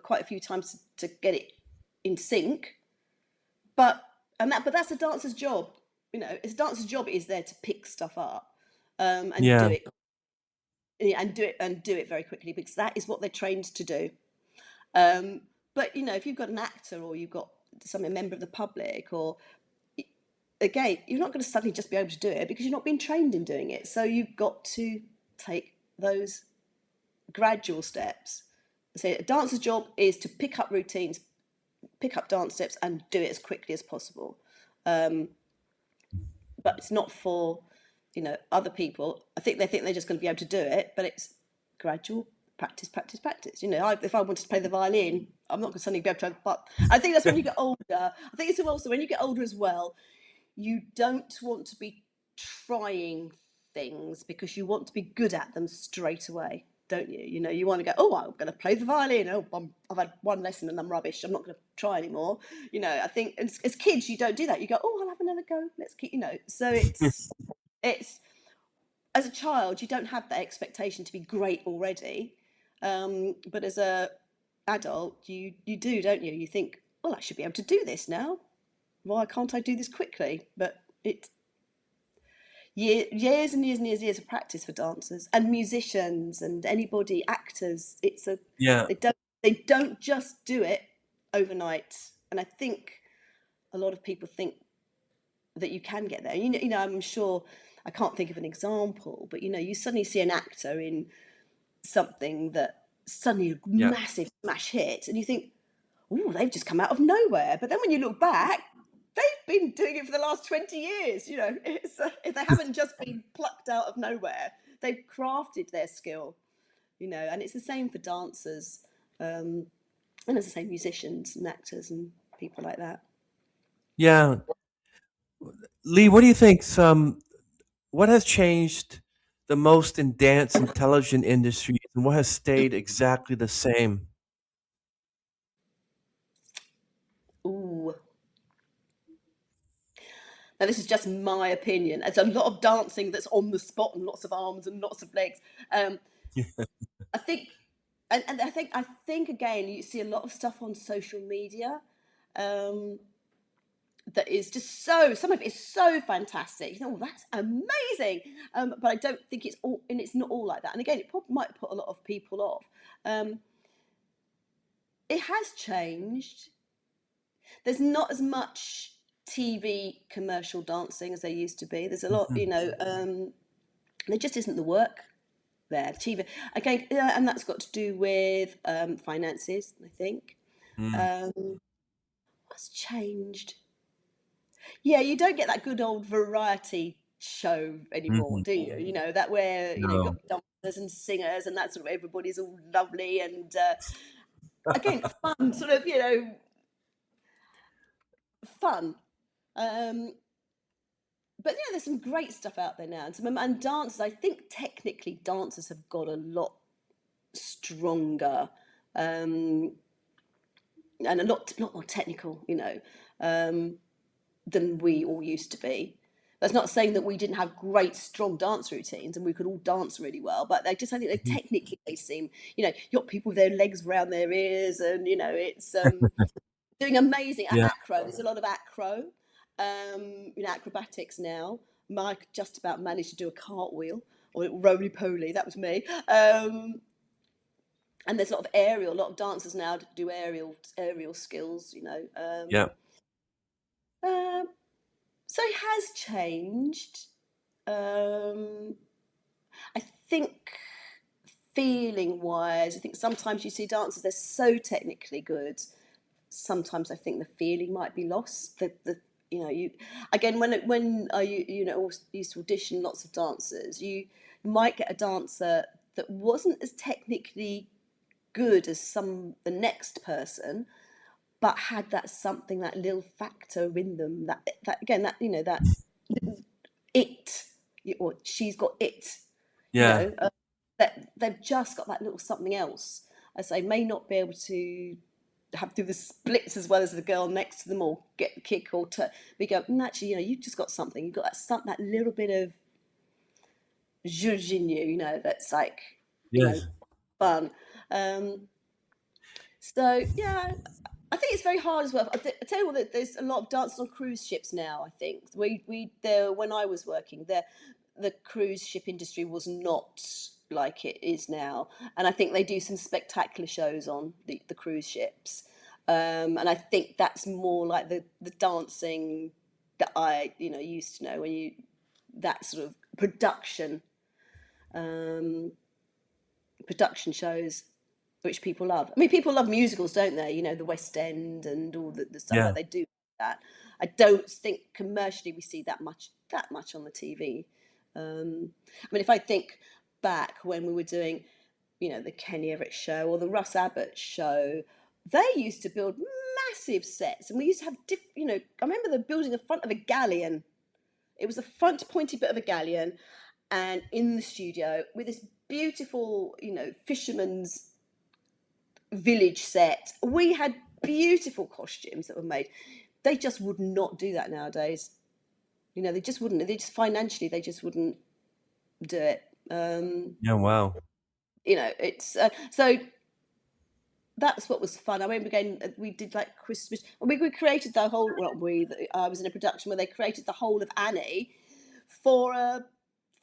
quite a few times to get it in sync. But that's a dancer's job. It's a dancer's job is there to pick stuff up, and do Yeah. it, and do it very quickly, because that is what they're trained to do. But if you've got an actor, or you've got a member of the public, or again, you're not going to suddenly just be able to do it because you're not being trained in doing it. So you've got to take those gradual steps. So a dancer's job is to pick up routines, pick up dance steps, and do it as quickly as possible. But it's not for other people. I think they think they're just going to be able to do it, but it's gradual practice, practice, practice. If I wanted to play the violin, I'm not going to suddenly be able to. But I think that's when you get older. I think it's also when you get older as well. You don't want to be trying things because you want to be good at them straight away, don't you? You want to go, oh, I'm going to play the violin. Oh, I've had one lesson and I'm rubbish. I'm not going to try anymore. I think as kids, you don't do that. You go, oh, I'll have another go. Let's keep, So it's as a child, you don't have that expectation to be great already. But as a adult, you do, don't you? You think, well, I should be able to do this now. Why can't I do this quickly? But it's years and years and years and years of practice for dancers and musicians and anybody, actors. Yeah. They don't just do it overnight. And I think a lot of people think that you can get there. I'm sure, I can't think of an example, but you suddenly see an actor in something that suddenly a Yeah. massive smash hit, and you think, oh, they've just come out of nowhere. But then when you look back, they've been doing it for the last 20 years. If they haven't just been plucked out of nowhere, they've crafted their skill. And it's the same for dancers, and it's the same musicians and actors and people like that. Yeah. Lee, what do you think? What has changed the most in dance and television industries, and what has stayed exactly the same? Ooh. Now, this is just my opinion. There's a lot of dancing that's on the spot and lots of arms and lots of legs. I think, and I think again, you see a lot of stuff on social media, um, that is just some of it is so fantastic. Oh, that's amazing. But I don't think it's all, and it's not all like that. And again, it probably might put a lot of people off. Um, it has changed. There's not as much TV commercial dancing as there used to be. There's a lot, Mhm. there just isn't the work there. TV again, and that's got to do with finances, I think. Mm. Um, what's changed? Yeah, you don't get that good old variety show anymore, Mhm. do you? That where you've got No. dancers and singers, and that's sort of everybody's all lovely and again fun, sort of fun. Um, but there's some great stuff out there now, and dancers. I think technically dancers have got a lot stronger, um, and a lot more technical, than we all used to be. That's not saying that we didn't have great, strong dance routines and we could all dance really well, but I think they Mhm. technically they seem, you got people with their legs around their ears, and it's doing amazing Yeah. acro. There's a lot of acro, acrobatics now. Mike just about managed to do a cartwheel or roly poly. That was me. And there's a lot of aerial. A lot of dancers now do aerial skills. Yeah. Um, so it has changed. Um, I think feeling wise, I think sometimes you see dancers, they're so technically good. Sometimes I think the feeling might be lost. You again, when I used to audition lots of dancers, you might get a dancer that wasn't as technically good as the next person, but had that something, that little factor in them, that again, that it, or she's got it, you Yeah. know, uh, that they've just got that little something else. As they may not be able to have do the splits as well as the girl next to them, or get the kick, or we go, actually, you've just got something. You've got that little bit of Jorginho, that's like, you know, Yes. fun. Um, so yeah, I think it's very hard as well. I tell you what, there's a lot of dancers on cruise ships now. I think we there when I was working there, the cruise ship industry was not like it is now, and I think they do some spectacular shows on the cruise ships, and I think that's more like the dancing that I used to know when you that sort of um, production shows which people love. I mean, people love musicals, don't they? The West End and all the stuff like Yeah. they do that. I don't think commercially we see that much on the TV. I mean, if I think back when we were doing, the Kenny Everett show or the Russ Abbot show, they used to build massive sets, and we used to have I remember them building the front of a galleon. It was the front pointy bit of a galleon, and in the studio with this beautiful, fisherman's village set. We had beautiful costumes that were made. They just would not do that nowadays. They just wouldn't. They just financially, they just wouldn't do it. Yeah. Wow. It's so that's what was fun. I remember again, we did like Christmas, and we created the whole. Well, not we. I was in a production where they created the whole of Annie for a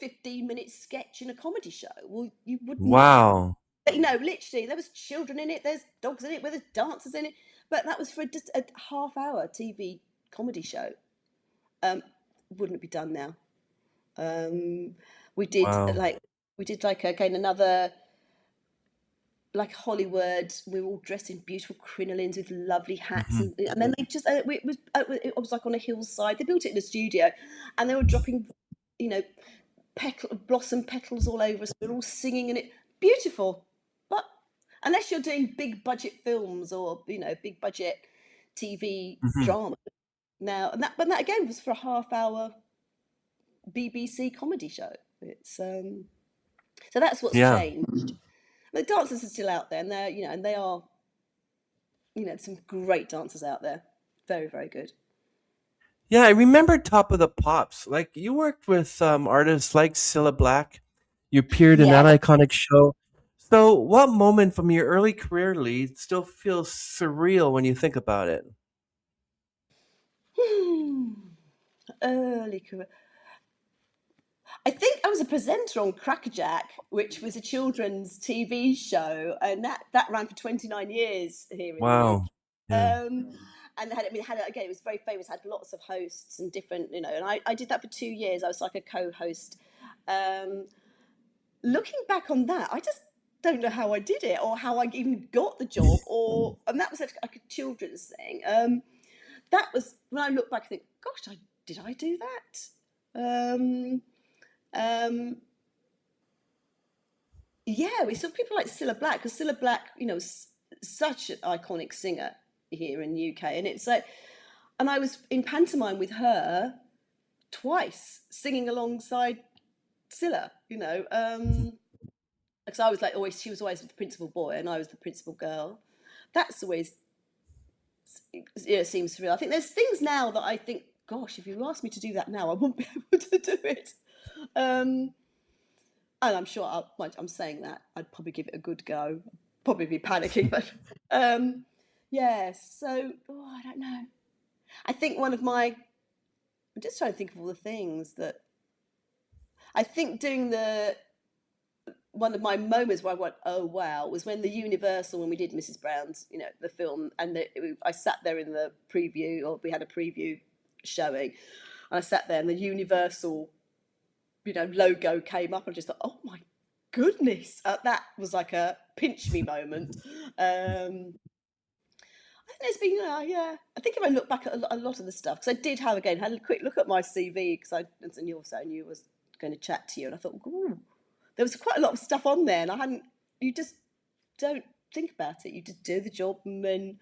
15-minute sketch in a comedy show. Well, you wouldn't. Wow. Literally, there was children in it. There's dogs in it. There's dancers in it. But that was for just a half-hour TV comedy show. Um, wouldn't be done now. Um, we did Wow. like again another like Hollywood. We were all dressed in beautiful crinolines with lovely hats, Hmm. and then they just it was like on a hillside. They built it in a studio, and they were dropping, you know, blossom petals all over us. We were all singing in it. Beautiful, but unless you're doing big budget films or big budget TV Hmm. drama now, but that again was for a half-hour BBC comedy show. It's so that's what's Yeah. changed. The dancers are still out there, and they are some great dancers out there, very very good. Yeah, I remember Top of the Pops. Like you worked with artists like Cilla Black. You appeared in that Yeah. iconic show. So, what moment from your early career, Lee, still feels surreal when you think about it? Hmm. Early career. I think I was a presenter on Crackerjack, which was a children's TV show, and that ran for 29 years here in the Wow. Yeah. UK. And they had, I mean, again, it was very famous. Had lots of hosts and different, and I did that for 2 years. I was like a co-host. Um, Looking back on that, I just don't know how I did it or how I even got the job. And that was like a children's thing. That was when I look back, I think, gosh, did I do that? Um, yeah, we saw people like Cilla Black, because Cilla Black, was such an iconic singer here in the UK, and it's like, and I was in pantomime with her twice, singing alongside Cilla, because I was like always, she was always the principal boy, and I was the principal girl. That's always, seems surreal. I think there's things now that I think, gosh, if you asked me to do that now, I wouldn't be able to do it. Um, and I'm sure I'm saying that I'd probably give it a good go. Probably be panicking, but yeah. So I don't know. I think one of my I'm just trying to think of all the things that I think doing the one of my moments where I went, oh wow, was when the Universal, when we did Mrs. Brown's, the film, and I sat there in the preview, or we had a preview showing, and I sat there, and the Universal, logo came up, and I just thought, oh my goodness, that was like a pinch me moment. I think there's been, yeah. I think if I look back at a lot of the stuff, because I did had a quick look at my CV, because and you also knew I was going to chat to you, and I thought, ooh, there was quite a lot of stuff on there, and you just don't think about it. You just do the job, and then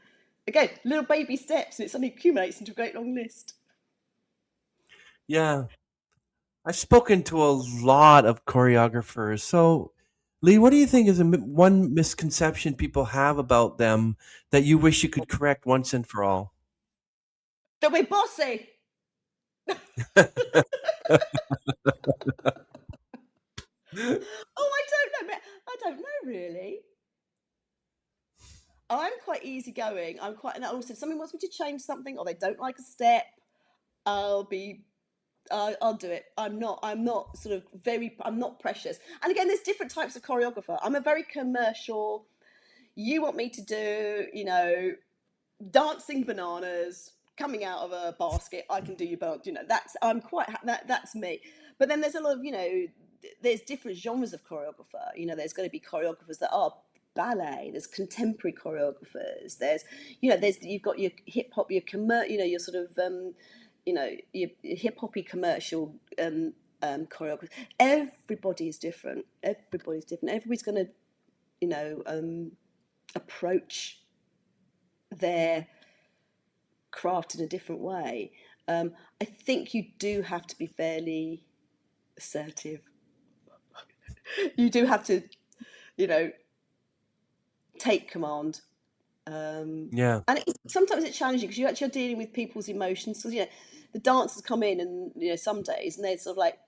again, little baby steps, and it suddenly accumulates into a great long list. Yeah. I've spoken to a lot of choreographers. So, Lee, what do you think is one misconception people have about them that you wish you could correct once and for all? Don't be bossy. challenging. I'm quite, and also if somebody wants me to change something or they don't like a step, I'll be I'll do it. I'm not sort of very. I'm not precious. And again, there's different types of choreographer. I'm a very commercial. You want me to do, dancing bananas coming out of a basket. I can do you both. That's I'm quite that's me. But then there's a lot of there's different genres of choreographer. There's going to be choreographers that are ballet. There's contemporary choreographers. There's you've got your hip hop, your sort of your hip hoppy commercial choreography. Everybody is different. Everybody's different. Everybody's going to approach their craft in a different way. I think you do have to be fairly assertive. You do have to, you know, take command. Yeah. And sometimes it's challenging because you actually are dealing with people's emotions. Because the dancers come in, and some days, and they're sort of like,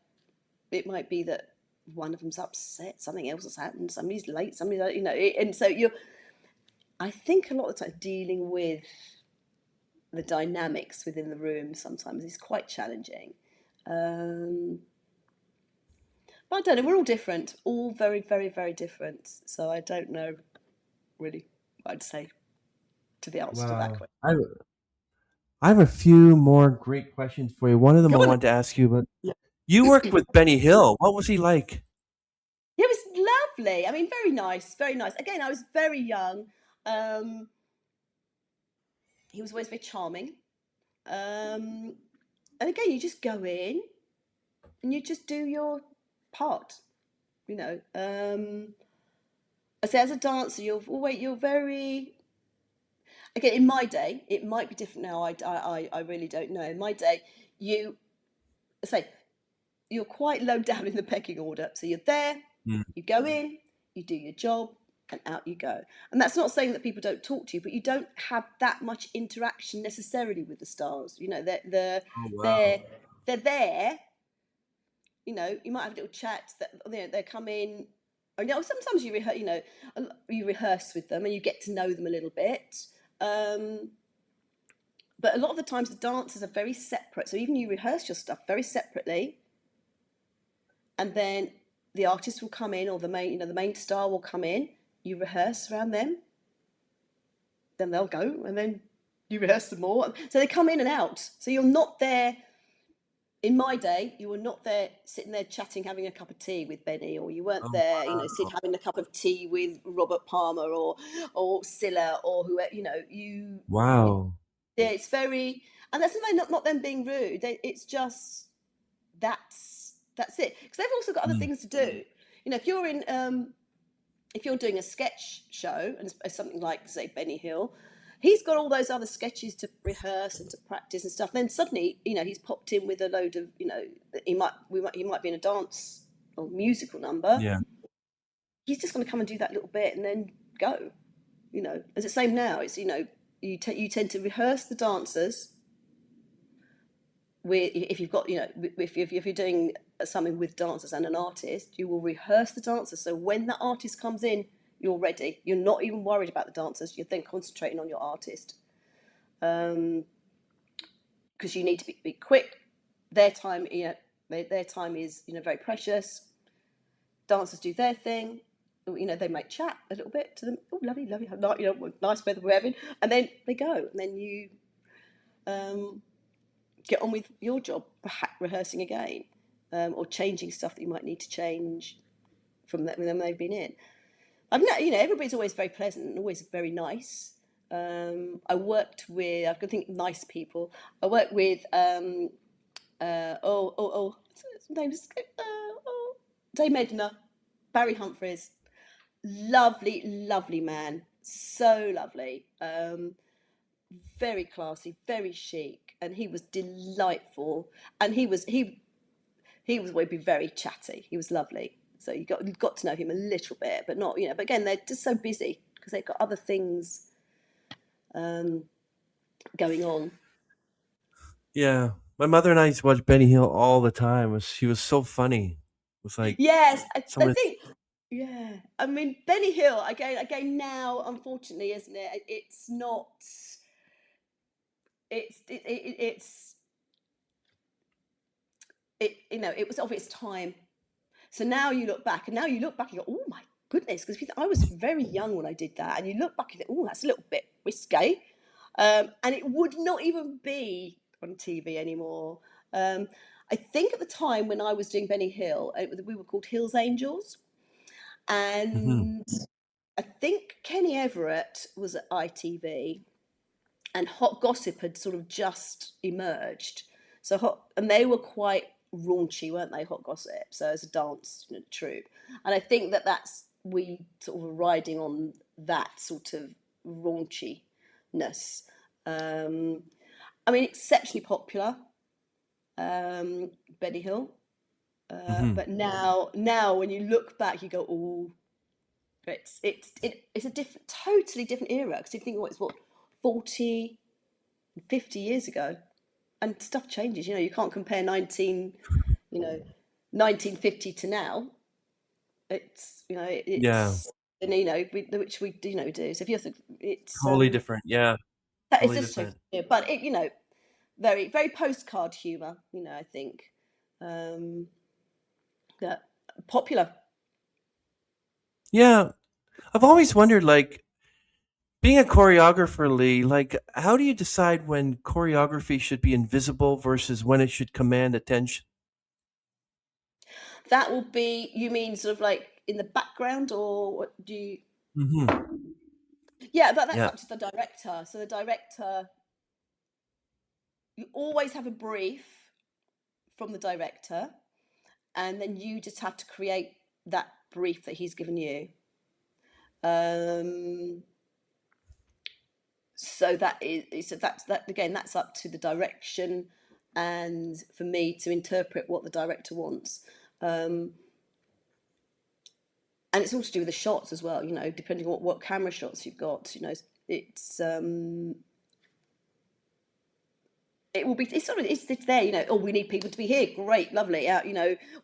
it might be that one of them's upset, something else has happened, somebody's late, and so I think a lot of the time dealing with the dynamics within the room sometimes is quite challenging. Um, but I don't know, we're all different, all very, very, very different. So I don't know really what I'd say to the answer to that Wow. question. I have a few more great questions for you. One of them I Go on. wanted to ask you, but Yeah. you worked with Benny Hill. What was he like? It was lovely. I mean, very nice, very nice. Again, I was very young. Um, he was always very charming. Um, and again, you just go in and you just do your part. You know, I say as a dancer, you're very. Again, in my day, it might be different now. I really don't know. In my day, you say you're quite low down in the pecking order. So you're there, Mm. you go in, you do your job, and out you go. And that's not saying that people don't talk to you, but you don't have that much interaction necessarily with the stars. Oh They're wow. they're there. You might have a little chat. That they come in. And sometimes you rehearse with them and you get to know them a little bit. Um, but a lot of the times the dancers are very separate. So even you rehearse your stuff very separately, and then the artist will come in, or the main star will come in. You rehearse around them, then they'll go, and then you rehearse some more. So they come in and out. So you're not there. In my day, you were not there sitting there chatting, having a cup of tea with Benny, or you weren't Oh there, wow. sitting having a cup of tea with Robert Palmer or Scylla or whoever. Wow. Yeah, it's very, and that's not them being rude. It's just that's it. Because they've also got other Mm. things to do. If you're doing a sketch show and it's something like say Benny Hill, he's got all those other sketches to rehearse and to practice and stuff. Then suddenly, he's popped in with a load of, he might be in a dance or musical number. Yeah. He's just going to come and do that little bit and then go. As it's same now. It's you tend to rehearse the dancers if you've got if you're doing something with dancers and an artist, you will rehearse the dancers. So when the artist comes in, you're ready. You're not even worried about the dancers. You're then concentrating on your artist because you need to be quick. Their time, their time is very precious. Dancers do their thing. They might chat a little bit to them. Oh, lovely, lovely, nice weather we're having, and then they go, and then you um, get on with your job, rehearsing again, or changing stuff that you might need to change from that when they've been in. I've know, everybody's always very pleasant and always very nice. I worked with, I can think nice people. I worked with, his name is, Dame Edna, Barry Humphries. Lovely, lovely man. So lovely. Very classy, very chic, and he was delightful. And he was would be very chatty. He was lovely. So you got to know him a little bit, but not. But again, they're just so busy because they've got other things going on. Yeah. My mother and I used to watch Benny Hill all the time. She was so funny. It was like Yes, I some of think. Yeah, I mean Benny Hill again now, unfortunately, isn't it? It's not. It's it was of its time. So now you look back, and you go, oh my goodness, because I was very young when I did that, and you look back and think, oh, that's a little bit risque, and it would not even be on TV anymore. Um, I think at the time when I was doing Benny Hill, we were called Hills Angels, Hmm. and I think Kenny Everett was at ITV, and Hot Gossip had sort of just emerged. And they were quite raunchy, weren't they? Hot Gossip. So as a dance troupe, and I think that's we sort of were riding on that sort of raunchiness. Um, I mean, exceptionally popular, Benny Hill. Hmm. But now when you look back, you go, oh, it's a different, totally different era. Because you think, what 40, 50 years ago, and stuff changes. You can't compare 1950 to now. Yeah, It's and which we do. So if you have to, totally different. Yeah, it's totally just totally, different. but very very postcard humor. I think, um, yeah, popular. Yeah, I've always wondered, like, being a choreographer, Lee, like, how do you decide when choreography should be invisible versus when it should command attention? That will be, you mean sort of like in the background, or what do you? Hmm. Yeah, that's Yeah, up to the director. So the director, you always have a brief from the director, and then you just have to create that brief that he's given you. Um, so that again, that's up to the direction, and for me to interpret what the director wants. Um, and it's all to do with the shots as well. Depending on what camera shots you've got. It's it will be it's there. Oh, we need people to be here, great, lovely.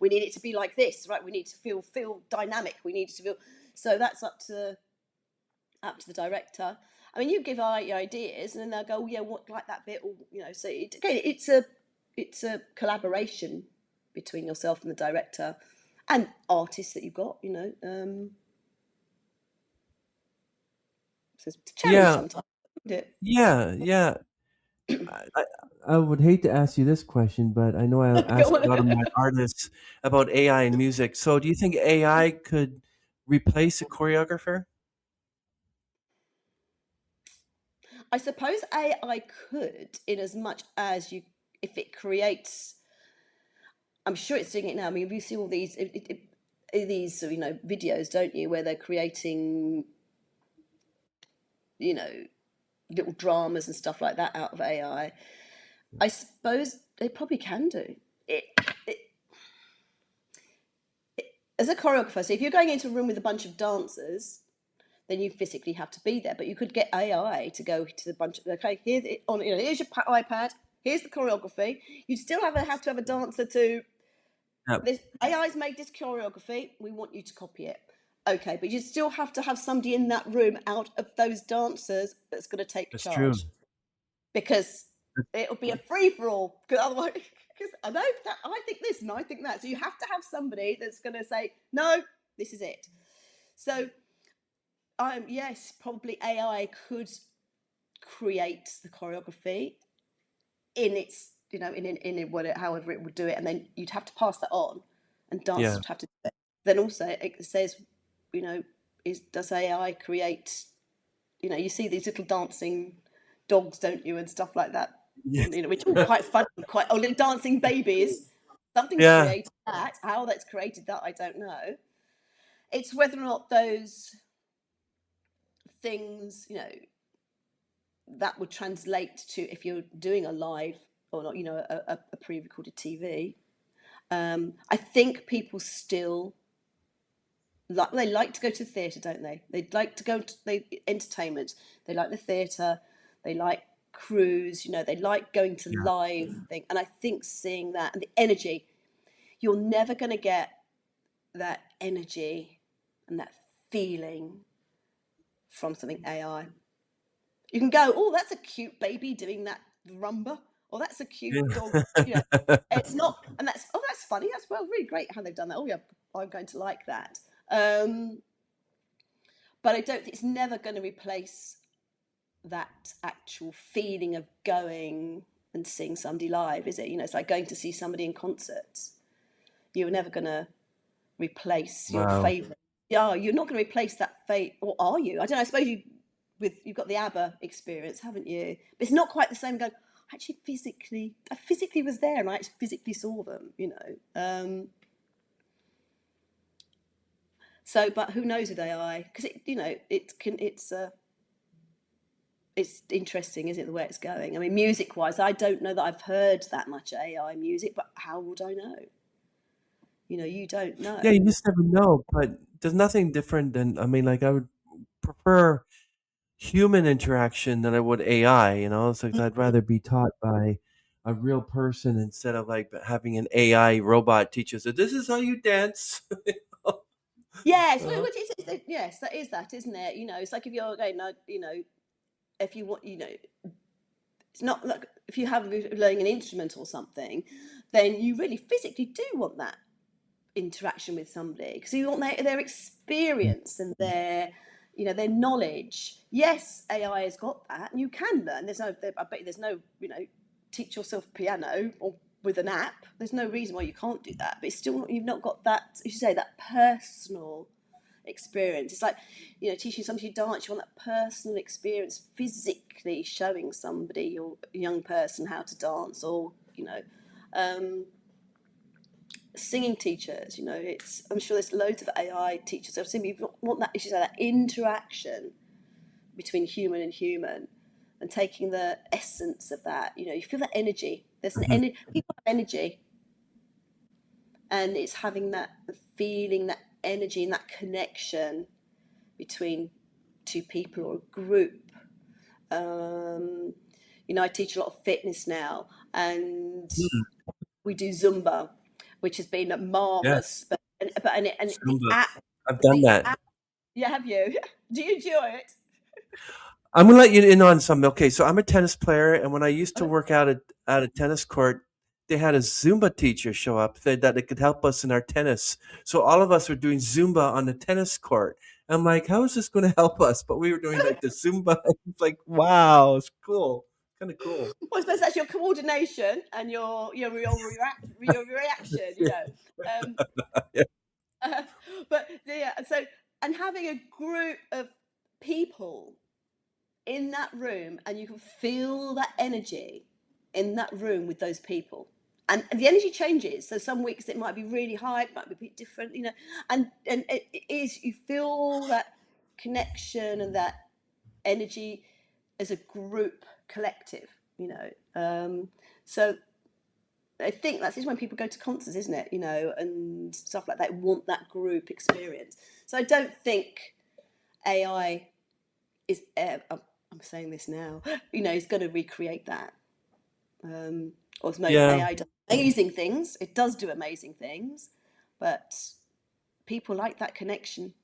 We need it to be like this, right? We need to feel dynamic, we need to feel. So that's up to the director. I mean, you give your ideas, and then they'll go, oh, yeah, what, like that bit, or so again, it's a collaboration between yourself and the director and artists that you've got. So it's a challenge yeah, sometimes, isn't it? yeah, yeah. I, I, I would hate to ask you this question, but I know I ask Go a lot of on. my artists about AI and music. So, do you think AI could replace a choreographer? I suppose AI could, in as much as if it creates. I'm sure it's doing it now. I mean, you see all these videos, don't you, where they're creating you know little dramas and stuff like that out of AI. I suppose they probably can do it, it as a choreographer. So if you're going into a room with a bunch of dancers, then you physically have to be there. But you could get AI to go to the bunch of, okay, here's your iPad, here's the choreography. You still have to have a dancer to Yeah, this. AI's made this choreography. We want you to copy it. Okay, but you still have to have somebody in that room out of those dancers that's going to take that's true. charge, because it'll be a free for all. Because otherwise, because I know that I think this and I think that, so you have to have somebody that's going to say no. This is it. So, yes, probably AI could create the choreography in its, in however it would do it, and then you'd have to pass that on, and dancers Yeah, would have to do it. Then also it says, does AI create? You see these little dancing dogs, don't you, and stuff like that. yeah, Which are all quite fun, little dancing babies. Something's yeah, created that. How that's created that, I don't know. It's whether or not those things, that would translate to, if you're doing a live or not, a pre-recorded TV. I think people still they like to go to the theatre, don't they? They'd like to go to entertainment. They like the theatre. They like cruise. They like going to yeah, live thing. And I think seeing that and the energy, you're never going to get that energy. and that feeling from something AI. You can go, oh, that's a cute baby doing that rumba, or that's a cute dog. You know, it's not, and that's funny. That's well, really great how they've done that. Oh yeah, I'm going to like that. But I don't think it's never going to replace that actual feeling of going and seeing somebody live, is it? You know, it's like going to see somebody in concert. You're never going to replace your Wow. favorite. Yeah, you're not going to replace that or are you? I don't know. I suppose you've got the ABBA experience, haven't you? But it's not quite the same. Going, I physically was there, and I actually physically saw them. You know. So, but who knows with AI? Because it's interesting, isn't it, the way it's going? I mean, music-wise, I don't know that I've heard that much AI music, but how would I know? You know, you don't Yeah, know. you just never know, but there's nothing different than, I mean, like, I would prefer human interaction than I would AI, you know? It's like I'd rather be taught by a real person instead of like having an AI robot teach us that this is how you dance. Yes, Uh, yes, that is that, isn't it? You know, it's like if you're going, you know, if you want, you know, it's not like if you have learning an instrument or something, then you really physically do want that interaction with somebody because you want their experience and their knowledge. Yes, AI has got that, and you can learn. I bet you there's no teach yourself piano or with an app. There's no reason why you can't do that, but it's still you've not got that. As you say, that personal experience. It's like teaching somebody to dance. You want that personal experience, physically showing somebody or a young person how to dance, or um, singing teachers. I'm sure there's loads of AI teachers. I've seen you want that, as you say, that interaction between human and human, and taking the essence of that. You feel that energy. There's an mhm, energy. People have energy, and it's having that feeling, that energy, and that connection between two people or a group. Um, I teach a lot of fitness now, and mhm. we do Zumba, which has been Yes, marvelous. And the Zumba. app, I've done the that. app. Yeah, have you? Do you enjoy it? I'm gonna let you in on something. Okay, so I'm a tennis player, and when I used to Oh, work out at a tennis court, they had a Zumba teacher show up that it could help us in our tennis. So all of us were doing Zumba on the tennis court. I'm like, how is this going to help us? But we were doing like the Zumba. It's like, wow, it's cool, kind of cool. well, I suppose that's your coordination and your reaction. Um, Yeah. but yeah, so and having a group of people in that room, and you can feel that energy in that room with those people, and the energy changes. So some weeks it might be really high, it might be a bit different, and it is, you feel that connection and that energy as a group collective. So I think that's just when people go to concerts, isn't it? And stuff like that, want that group experience. So I don't think AI is I'm saying this now, is going to recreate that. Although Yeah, AI does amazing things, it does do amazing things, but people like that connection.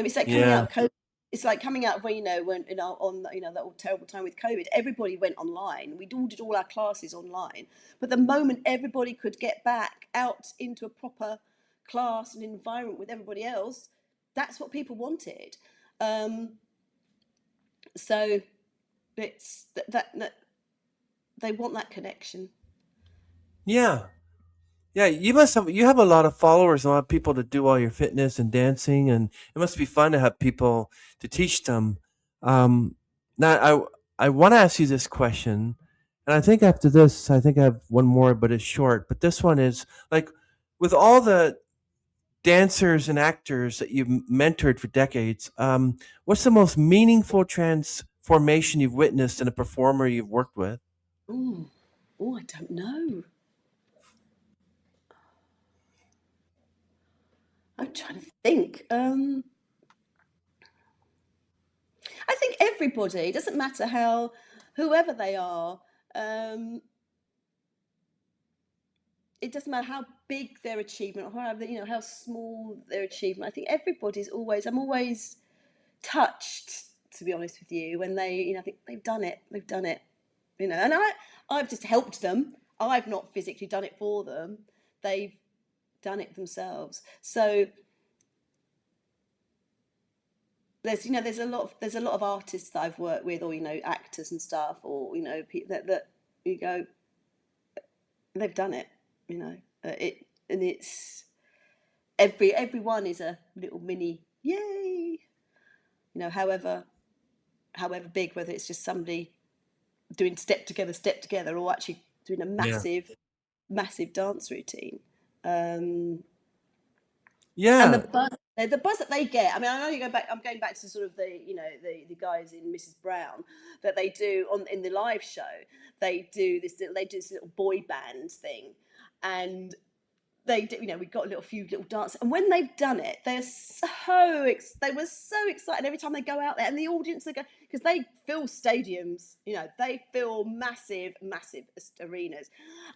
It's like coming yeah, out of COVID. It's like coming out of when when on that all terrible time with COVID. Everybody went online. We all did all our classes online. But the moment everybody could get back out into a proper class and environment with everybody else, that's what people wanted. Um, so it's that they want that connection. yeah. Yeah, you have a lot of followers, a lot of people to do all your fitness and dancing, and it must be fun to have people to teach them. Now, I want to ask you this question, and I think after this, I think I have one more, but it's short. But this one is like, with all the dancers and actors that you've mentored for decades, what's the most meaningful transformation you've witnessed in a performer you've worked with? Oh, oh, I don't know. I'm trying to think. I think everybody, doesn't matter whoever they are, um, it doesn't matter how big their achievement, or how, you know, how small their achievement. I think everybody's always, I'm always touched, to be honest with you, when they, you know, I think they've done it, you know, and I've just helped them. I've not physically done it for them. They've done it themselves. So there's, you know, there's a lot of artists that I've worked with, or, you know, actors and stuff, or, you know, that you go, they've done it, you know, it, and it's everyone is a little mini yay, you know, however big, whether it's just somebody doing step together, or actually doing a Yeah. massive dance routine. Um, and Yeah. the buzz that they get. I mean, I know you go back. I'm going back to sort of the, you know, the guys in Mrs. Brown, that they do on in the live show. They do this little boy band thing, and they do, you know, we got a few little dances, and when they've done it, they were so excited every time they go out there, and the audience, they go, because they fill stadiums, you know, they fill massive arenas,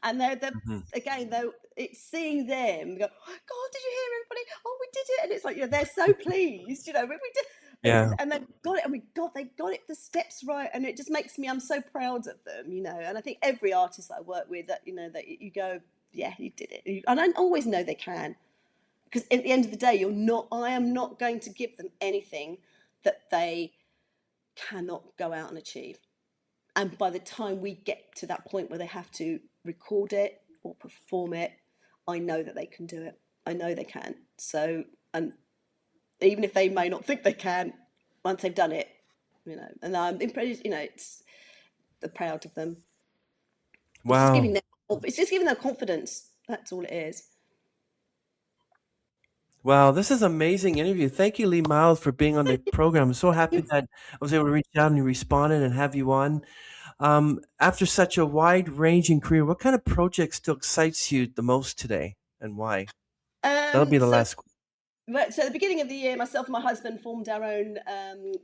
and they're Mhm. again, though, it's seeing them go, God, did you hear everybody? Oh, we did it. And it's like, you know, they're so pleased, you know, we did. Yeah. And they got it, and they got it, the steps right, and it just makes me, I'm so proud of them, you know. And I think every artist that I work with, that, you know, that you go, yeah, you did it. And I always know they can, because at the end of the day, I am not going to give them anything that they cannot go out and achieve. And by the time we get to that point where they have to record it or perform it, I know that they can do it. I know they can. So, and even if they may not think they can, once they've done it, you know, and I'm impressed, you know, it's the proud of them. It's just Wow. giving them confidence. That's all it is. Wow, this is an amazing interview. Thank you, Leigh Miles, for being on the program. I'm so happy that I was able to reach out and you responded and have you on. After such a wide-ranging career, what kind of project still excites you the most today, and why? That'll be the So last. So at the beginning of the year, myself and my husband formed our own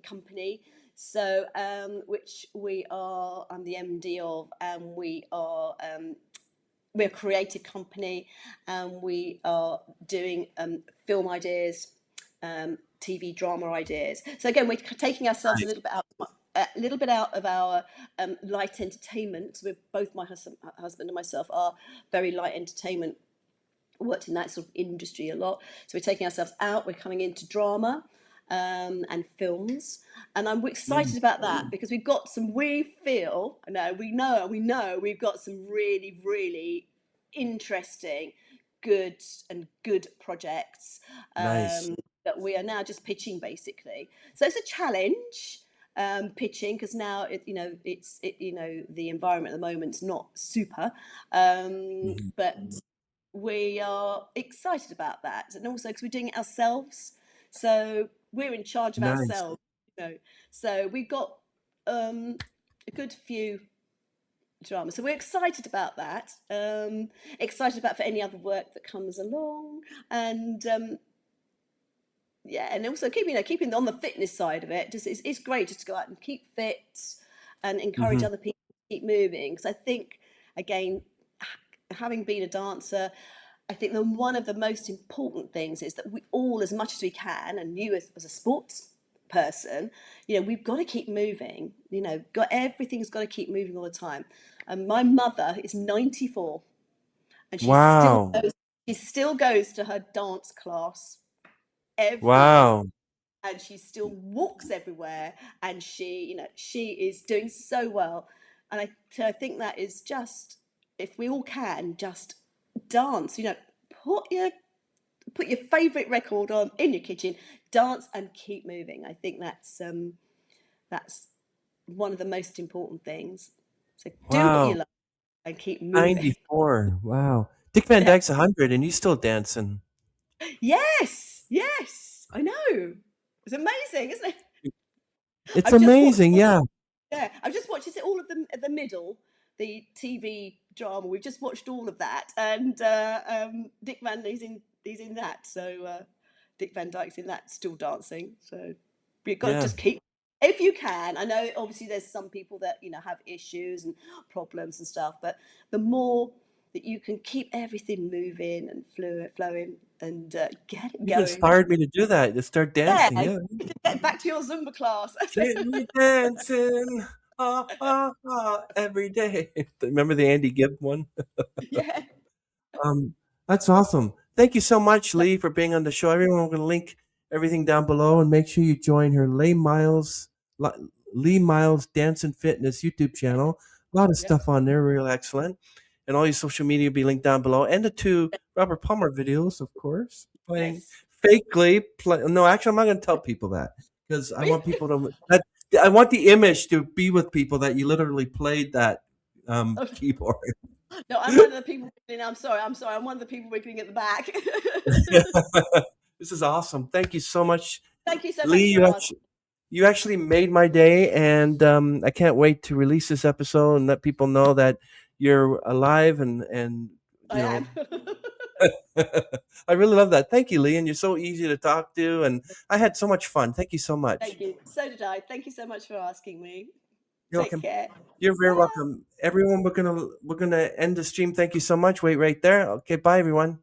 company. So which we are, I'm the MD of, and we're a creative company, and we are doing film ideas, TV drama ideas. So again, we're taking ourselves Nice. a little bit out of our light entertainment. We're both, my husband and myself are very light entertainment, worked in that sort of industry a lot. So we're taking ourselves out. We're coming into drama and films, and I'm Mm, excited about that, because we've got some. We feel, no, we know we've got some really interesting, good projects nice. that we are now just pitching, basically. So it's a challenge. Pitching, because now you know, the environment at the moment's not super, Mhm. but we are excited about that, and also because we're doing it ourselves, so we're in charge of Nice. ourselves, you know. So we've got a good few dramas, so we're excited about that. Excited about for any other work that comes along, and yeah, and also keeping on the fitness side of it. Just it's great just to go out and keep fit and encourage Mhm. other people to keep moving. Because I think, again, having been a dancer, I think that one of the most important things is that we all, as much as we can, and you as a sports person, you know, we've got to keep moving. You know, everything's got to keep moving all the time. And my mother is 94, and Wow. she still goes to her dance class every week, Wow. and she still walks everywhere, and she is doing so well. And I think that is just, if we all can just dance, you know, put your put your favorite record on in your kitchen, dance and keep moving. I think that's one of the most important things. So do what you Wow. love and keep moving. 94. Wow. Dick Van Yeah. Dyke's 100 and he's still dancing. Yes, I know. It's amazing, isn't it? It's I've just watched amazing. Yeah. Yeah, I've just watched, is it all of them at the middle, the TV drama. We've just watched all of that, and Dick Van he's in that. So Dick Van Dyke's in that, still dancing. So you've got to Yeah. just keep, if you can. I know obviously there's some people that, you know, have issues and problems and stuff, but the more that you can keep everything moving and flowing and get it You've going. inspired me to do that, to start Yeah, dancing, yeah. get back to your Zumba class. Get me dancing, every day. Remember the Andy Gibb one? Yeah. Um, that's awesome. Thank you so much, Lee, for being on the show. Everyone, we're going to link everything down below and make sure you join her Leigh Miles Dance and Fitness YouTube channel. A lot of Yep. stuff on there, real excellent. And all your social media will be linked down below. And the two Robert Palmer videos, of course, playing Yes. fakely. No, actually, I'm not going to tell people that because I want people to. I want the image to be with people that you literally played that keyboard. No, I'm one of the people wiggling. I'm sorry. I'm sorry. I'm one of the people wiggling at the back. This is awesome. Thank you so much, Thank you so Lee. much for asking. You actually made my day, and I can't wait to release this episode and let people know that you're alive and I you am. know. I really love that. Thank you, Lee, and you're so easy to talk to, and I had so much fun. Thank you so much. Thank you. So did I. Thank you so much for asking me. You're Take welcome. care. You're very Bye. welcome. Everyone, we're gonna end the stream. Thank you so much. Wait right there. Okay, bye everyone.